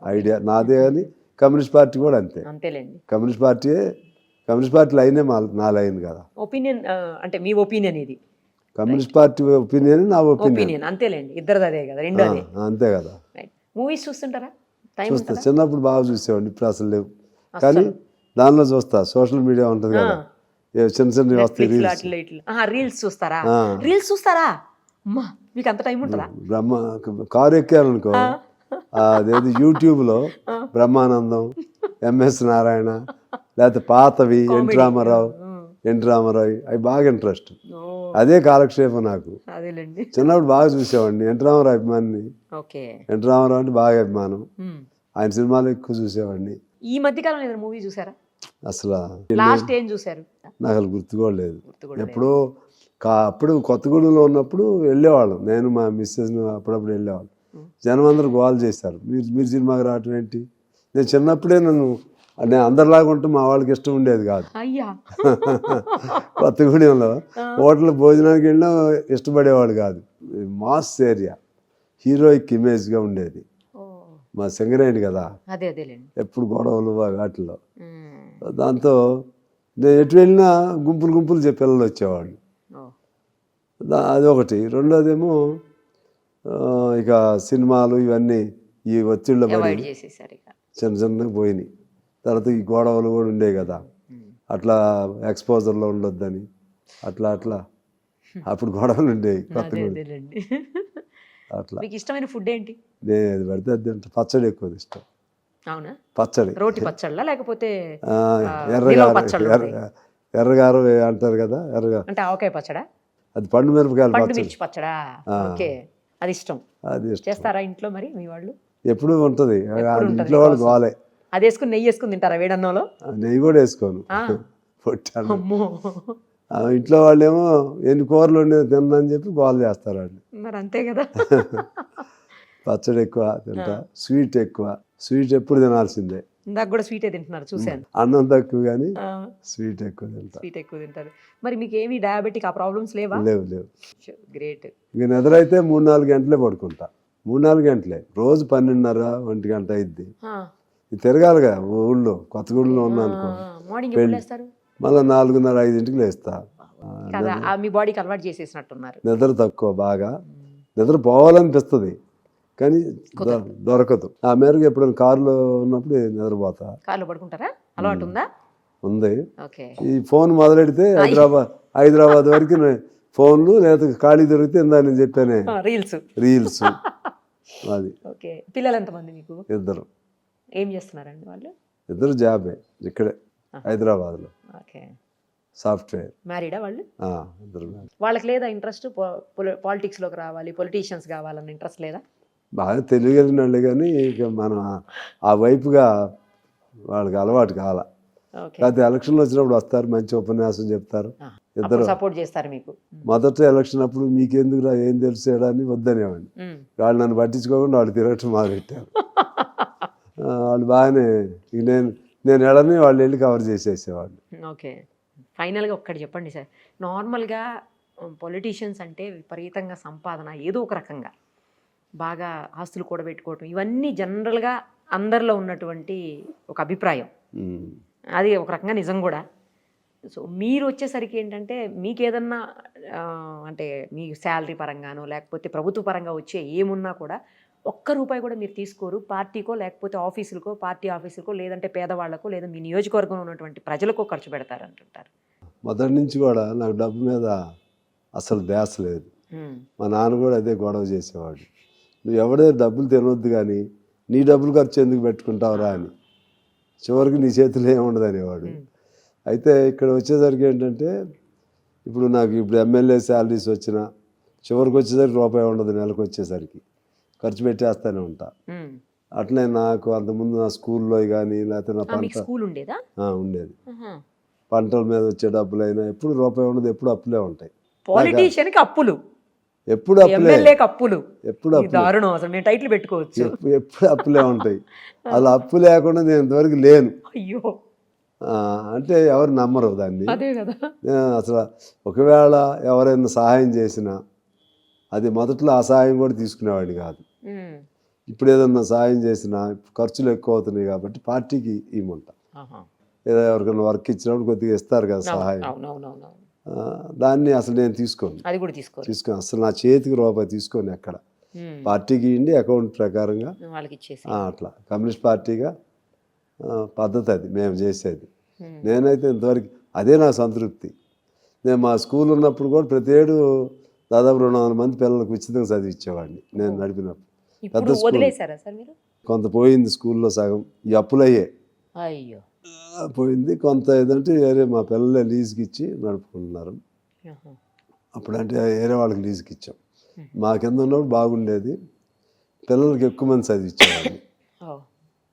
idea నాదే. కానీ కమ్యూనిస్ట్ పార్టీ కూడా అంతే. అంతేలేండి, కమ్యూనిస్ట్ పార్టీ లైనే నా లైన్ కదా. ఒపీనియన్ అంటే మీ ఒపీనియన్ ఇది, కమ్యూనిస్ట్ పార్టీ ఒపీనియన్ నా ఒపీనియన్. అంతేలేండి, ఇద్దరు అదే కదా, రెండు అదే. అంతే కదా. మూవీస్ చూస్తుంటారా? చూస్తా, చిన్నప్పుడు బాగా చూసేవాడిని, ఇప్పుడు అసలు లేవు. కానీ దానిలో చూస్తా, సోషల్ మీడియా ఉంటుంది కదా, చిన్న వస్తాయి రీల్స్ చూస్తారా? అమ్మా, మీకు అంత టైం ఉంటుందా? కారు ఎక్కారనుకో అదేది యూట్యూబ్లో బ్రహ్మానందం, ఎంఎస్ నారాయణ, లేకపోతే పాతవి ఎన్టీ రామారావు అవి బాగా ఇంట్రెస్ట్. అదే కాలక్షేపం నాకు. అదేలేండి. చిన్నప్పుడు బాగా చూసేవాడిని. ఎన్టీ రామారావు అభిమాని. ఎన్టీ రామారావు అంటే బాగా అభిమానం. ఆయన సినిమాలు ఎక్కువ చూసేవాడిని. ఈ మధ్య కాలంలో ఏదైనా మూవీ చూసారా? అసలు లాస్ట్ ఏం చూసారు? నాకు అసలు గుర్తుకోలేదు. ఎప్పుడో అప్పుడు కొత్తగూడెంలో ఉన్నప్పుడు వెళ్ళేవాళ్ళం. నేను మా మిస్సెస్ అప్పుడప్పుడు వెళ్ళేవాళ్ళం. జనం అందరూ గోల్ చేశారు, మీరు సినిమాకి రావటం ఏంటి. నేను చిన్నప్పుడే నేను అందరిలాగా ఉంటే మా వాళ్ళకి ఇష్టం ఉండేది కాదు. కొత్తగూడెంలో హోటల్ భోజనానికి వెళ్ళినా ఇష్టపడేవాడు కాదు. మాస్ ఏరియా, హీరోయిక్ ఇమేజ్గా ఉండేది. మా సింగరేణి కదా, ఎప్పుడు గొడవలు వాటిల్లో. దాంతో నేను ఎటు వెళ్ళినా గుంపులు పిల్లలు వచ్చేవాళ్ళు. అది ఒకటి. రెండోదేమో ఇక సినిమాలు ఇవన్నీ ఈ ఒత్తిళ్ళ పడి చిన్నగా పోయినాయి. తర్వాత ఈ గొడవలు కూడా ఉండేవి కదా, అట్లా ఎక్స్పోజర్లో ఉండొద్దని అట్లా అప్పుడు గొడవలు ఉండేవి కొత్తగూడెం. అట్లా. మీకు ఇష్టమైన ఫుడ్ ఏంటి? నేను అది పడితే అది అంటే పచ్చడి ఎక్కువ ఇష్టం. అవునా? పచ్చడి, రోటి పచ్చళ్ళ లేకపోతే ఎర్రగారు అంటారు కదా, ఎర్రగా అంటే ఆవకాయ పచ్చడా? అది పండు మిరపకాయలు మిర్చి పచ్చడా? ఓకే, అది ఇష్టం. అది చేస్తారా ఇంట్లో మరి మీ వాళ్ళు? ఎప్పుడు ఉంటుంది ఇంట్లో వాళ్ళు గోలే. అది వేసుకుని నెయ్యి వేసుకుని తింటారా వేడన్నంలో? నెయ్యి కూడా వేసుకోను, పొట్టాను. ఇంట్లో వాళ్ళేమో ఎన్ని కూరలు ఉండేది తిన్నాని చెప్పి గోల చేస్తారు వాళ్ళు. మరి అంతే కదా. పచ్చడి ఎక్కువ తింటా, స్వీట్ ఎక్కువ. స్వీట్ ఎప్పుడు తినాల్సిందే. ఇందాక కూడా స్వీటే తింటున్నారు చూసాను. అన్నం తక్కువ కానీ స్వీట్ ఎక్కువ తింటారు. మరి మీకు ఏమి డయాబెటిక్ ఆ ప్రాబ్లమ్స్ లేవా? లేవు. గ్రేట్. ఇక నిద్రైతే 3-4 గంటలే పడుకుంటా. 3-4 గంటలే రోజు. 12:30-1 గంట అయింది. తిరగాలిగా ఊళ్ళో. కొత్తగూడెంలో ఉన్నా అనుకో, మళ్ళీ 4:30-5 లేస్తా. మీ బాడీకి అలవాటు చేసేసినట్టున్నారు. నిద్ర తక్కువ, బాగా నిద్ర పోవాలనిపిస్తుంది కానీ దొరకదు. ఆ మేరకు ఎప్పుడైనా కారులో ఉన్నప్పుడు నిద్రపోతా. కార్లో పడుకుంటారా? అలవాటు ఉందా? ఉంది. ఈ ఫోన్ మొదలెడితే హైదరాబాద్ వరకు ఫోన్లు, లేదా ఖాళీ దొరికితే ఇందా నేను చెప్పానే రీల్స్. అది. పిల్లలు ఎంతమంది మీకు? 2. ఏం చేస్తున్నారండి వాళ్ళు? 2 జాబే ఇక్కడే హైదరాబాద్లో. సాఫ్ట్వేర్. మ్యారీడా వాళ్ళు? 2. వాళ్ళకి లేదా ఇంట్రెస్ట్ పాలిటిక్స్ లోకి రావాలి, పొలిటీషియన్స్ కావాలన్న ఇంట్రెస్ట్ లేదా? బాగా తెలియగలిగిన వాళ్ళే కానీ ఇక మనం ఆ వైపుగా వాళ్ళకి అలవాటు కాల. కాకపోతే ఎలక్షన్లు వచ్చినప్పుడు వస్తారు, మంచి ఉపన్యాసం చెప్తారు. ఇద్దరు సపోర్ట్ చేస్తారు మీకు. మొదట ఎలక్షన్ అప్పుడు మీకెందుకు ఏం తెలుసేయడాన్ని వద్దనేవాడిని. వాళ్ళు నన్ను పట్టించుకోకుండా వాళ్ళు తిరగటం మొదలెట్టారు. వాళ్ళు బాగానే నేను ఎడని వాళ్ళు వెళ్ళి కవర్ చేసేసేవాళ్ళు. ఓకే. ఫైనల్గా ఒక్కటి చెప్పండి సార్. నార్మల్గా పొలిటీషియన్స్ అంటే విపరీతంగా సంపాదన, ఏదో ఒక రకంగా బాగా ఆస్తులు కూడా పెట్టుకోవటం, ఇవన్నీ జనరల్గా అందరిలో ఉన్నటువంటి ఒక అభిప్రాయం. అది ఒక రకంగా నిజం కూడా. సో మీరు వచ్చేసరికి ఏంటంటే మీకు ఏదన్నా అంటే మీ శాలరీ పరంగానో లేకపోతే ప్రభుత్వ పరంగా వచ్చే ఏమున్నా కూడా ₹1 కూడా మీరు తీసుకోరు. పార్టీకో లేకపోతే ఆఫీసులకో, పార్టీ ఆఫీసులకో, లేదంటే పేదవాళ్లకో, లేదా మీ నియోజకవర్గంలో ఉన్నటువంటి ప్రజలకో ఖర్చు పెడతారు అంటుంటారు. మొదటి నుంచి కూడా నాకు డబ్బు మీద అసలు ధ్యాస లేదు. మా నాన్న కూడా అదే గొడవ చేసేవాడు. నువ్వు ఎవడే డబ్బులు తినవద్దు కానీ నీ డబ్బులు ఖర్చు ఎందుకు పెట్టుకుంటావురా అని. చివరికి నీ చేతిలో ఏముండదు అనేవాడు. అయితే ఇక్కడ వచ్చేసరికి ఏంటంటే ఇప్పుడు నాకు ఎమ్మెల్యే శాలరీస్ వచ్చినా చివరికి వచ్చేసరికి ₹1 ఉండదు. నెలకు వచ్చేసరికి ఖర్చు పెట్టేస్తూనే ఉంటా. అట్లే నాకు అంతకుముందు నా స్కూల్లో కానీ లేకపోతే నా ఉండేది. పంటల మీద వచ్చే డబ్బులైనా ఎప్పుడు ₹1 ఉండదు. ఎప్పుడు అప్పులే ఉంటాయి. ఎప్పుడు అప్పులే ఉంటాయి. అలా అప్పు లేకుండా నేను ఇంతవరకు లేను. అంటే ఎవరు నమ్మరు దాన్ని. అసలు ఒకవేళ ఎవరైనా సహాయం చేసినా అది మొదట్లో ఆ సహాయం కూడా తీసుకునేవాడిని కాదు. ఇప్పుడు ఏదన్నా సహాయం చేసినా ఖర్చులు ఎక్కువ అవుతున్నాయి కాబట్టి పార్టీకి ఇవ్వమంటా. ఏదో ఎవరికైనా వర్క్ ఇచ్చినప్పుడు కొద్దిగా ఇస్తారు కదా సహాయం, దాన్ని అసలు నేను తీసుకోను. అసలు నా చేతికి ₹1 తీసుకోను ఎక్కడ. పార్టీకి ఇండి అకౌంట్ ప్రకారంగా అట్లా కమ్యూనిస్ట్ పార్టీగా పద్ధతి అది మేము చేసేది. నేనైతే ఇంతవరకు అదే నా సంతృప్తి. నేను మా స్కూల్ ఉన్నప్పుడు కూడా ప్రతి ఏడు దాదాపు 200 మంది పిల్లలకు ఉచితంగా చదివించేవాడిని నేను నడిపినప్పుడు. ఇప్పుడు స్కూల్. వదిలేశారా సార్ మీరు? కొంత పోయింది స్కూల్లో సగం, ఈ అప్పులయ్యే అయ్యో. పోయింది. కొంత ఏదంటే వేరే మా పిల్లలే లీజుకి ఇచ్చి నడుపుకుంటున్నారు. ఆహా. అప్పుడంటే వేరే వాళ్ళకి లీజుకి ఇచ్చాం. మా కింద ఉన్నప్పుడు బాగుండేది, పిల్లలకి ఎక్కువ మంది చదివించేవాడిని, ఓ.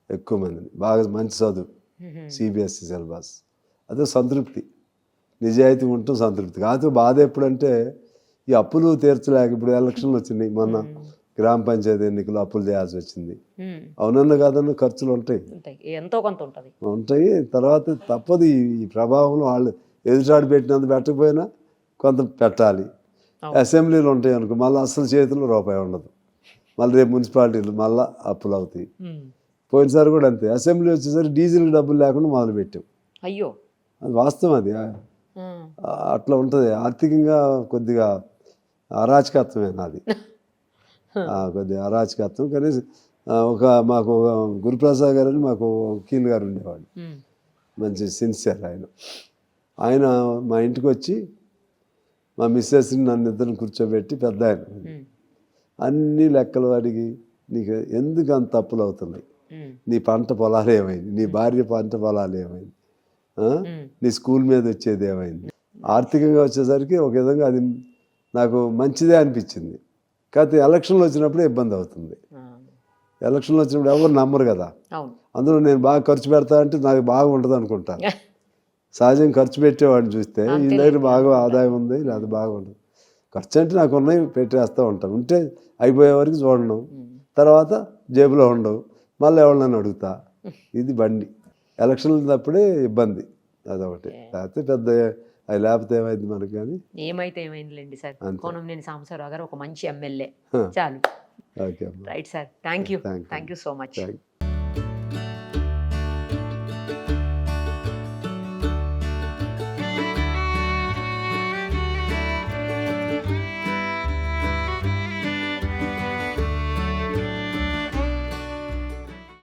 ఎక్కువ మందిని, బాగా మంచి చదువు, సిబిఎస్ఈ సిలబస్. అదే సంతృప్తి, నిజాయితీ ఉండటం సంతృప్తి. కాకపోతే బాధ ఎప్పుడంటే ఈ అప్పులు తీర్చలేక, ఇప్పుడు ఎలక్షన్లు వచ్చినాయి, మొన్న గ్రామ పంచాయతీ ఎన్నికలు అప్పులు చేయాల్సి వచ్చింది. అవునన్నా కాదన్నా ఖర్చులు ఉంటాయి, ఎంతో కొంత ఉంటుంది. ఉంటాయి. తర్వాత తప్పదు, ఈ ప్రభావంలో వాళ్ళు ఎదుటాడు పెట్టినంత పెట్టకపోయినా కొంత పెట్టాలి. అసెంబ్లీలు ఉంటాయి అనుకో, మళ్ళీ అసలు చేతిలో రూపాయి ఉండదు, మళ్ళీ రేపు మున్సిపాలిటీలు మళ్ళీ అప్పులు అవుతాయి. పోయినసారి కూడా అంతే, అసెంబ్లీ వచ్చేసరికి డీజిల్కి డబ్బులు లేకుండా మొదలుపెట్టాం. అయ్యో. అది వాస్తవం. అది అట్లా ఉంటుంది. ఆర్థికంగా కొద్దిగా అరాచకత్వమే నాది, కొద్దిగా అరాచకత్వం. కానీ మాకు గురుప్రసాద్ గారు అని మాకు వకీల్ గారు ఉండేవాడు, మంచి సిన్సియర్ ఆయన మా ఇంటికి వచ్చి మా మిస్సెస్ని నన్ను ఇద్దరిని కూర్చోబెట్టి, పెద్ద ఆయన, అన్ని లెక్కలు అడిగి, నీకు ఎందుకు అంత అప్పులు అవుతున్నాయి, నీ పంట పొలాలు ఏమైంది, నీ భార్య పంట పొలాలు ఏమైంది, నీ స్కూల్ మీద వచ్చేది ఏమైంది. ఆర్థికంగా వచ్చేసరికి ఒక విధంగా అది నాకు మంచిదే అనిపించింది. కాకపోతే ఎలక్షన్లు వచ్చినప్పుడు ఇబ్బంది అవుతుంది. ఎలక్షన్లు వచ్చినప్పుడు ఎవరు నమ్మరు కదా, అందులో నేను బాగా ఖర్చు పెడతా అంటే నాకు బాగా ఉంటుంది అనుకుంటాను. సహజంగా ఖర్చు పెట్టేవాడిని చూస్తే ఈ దగ్గర బాగా ఆదాయం ఉంది, లేదా బాగా ఉండదు. ఖర్చు అంటే నాకు ఉన్నాయి, పెట్టేస్తూ ఉంటాను. ఉంటే అయిపోయే వరకు చూడను, తర్వాత జేబులో ఉండవు, మళ్ళీ ఎవరినైనా అడుగుతా. ఇది బండి. ఎలక్షన్లు అప్పుడే ఇబ్బంది, అదొకటి. లేకపోతే పెద్ద అది లేకపోతే ఏమైంది మనకు. కానీ ఏమైతే ఏమైందిలేండి సార్, కోనంనేని సాంబశివరావు గారు ఒక మంచి ఎమ్మెల్యే చాలు. Okay, right sir, thank you so much.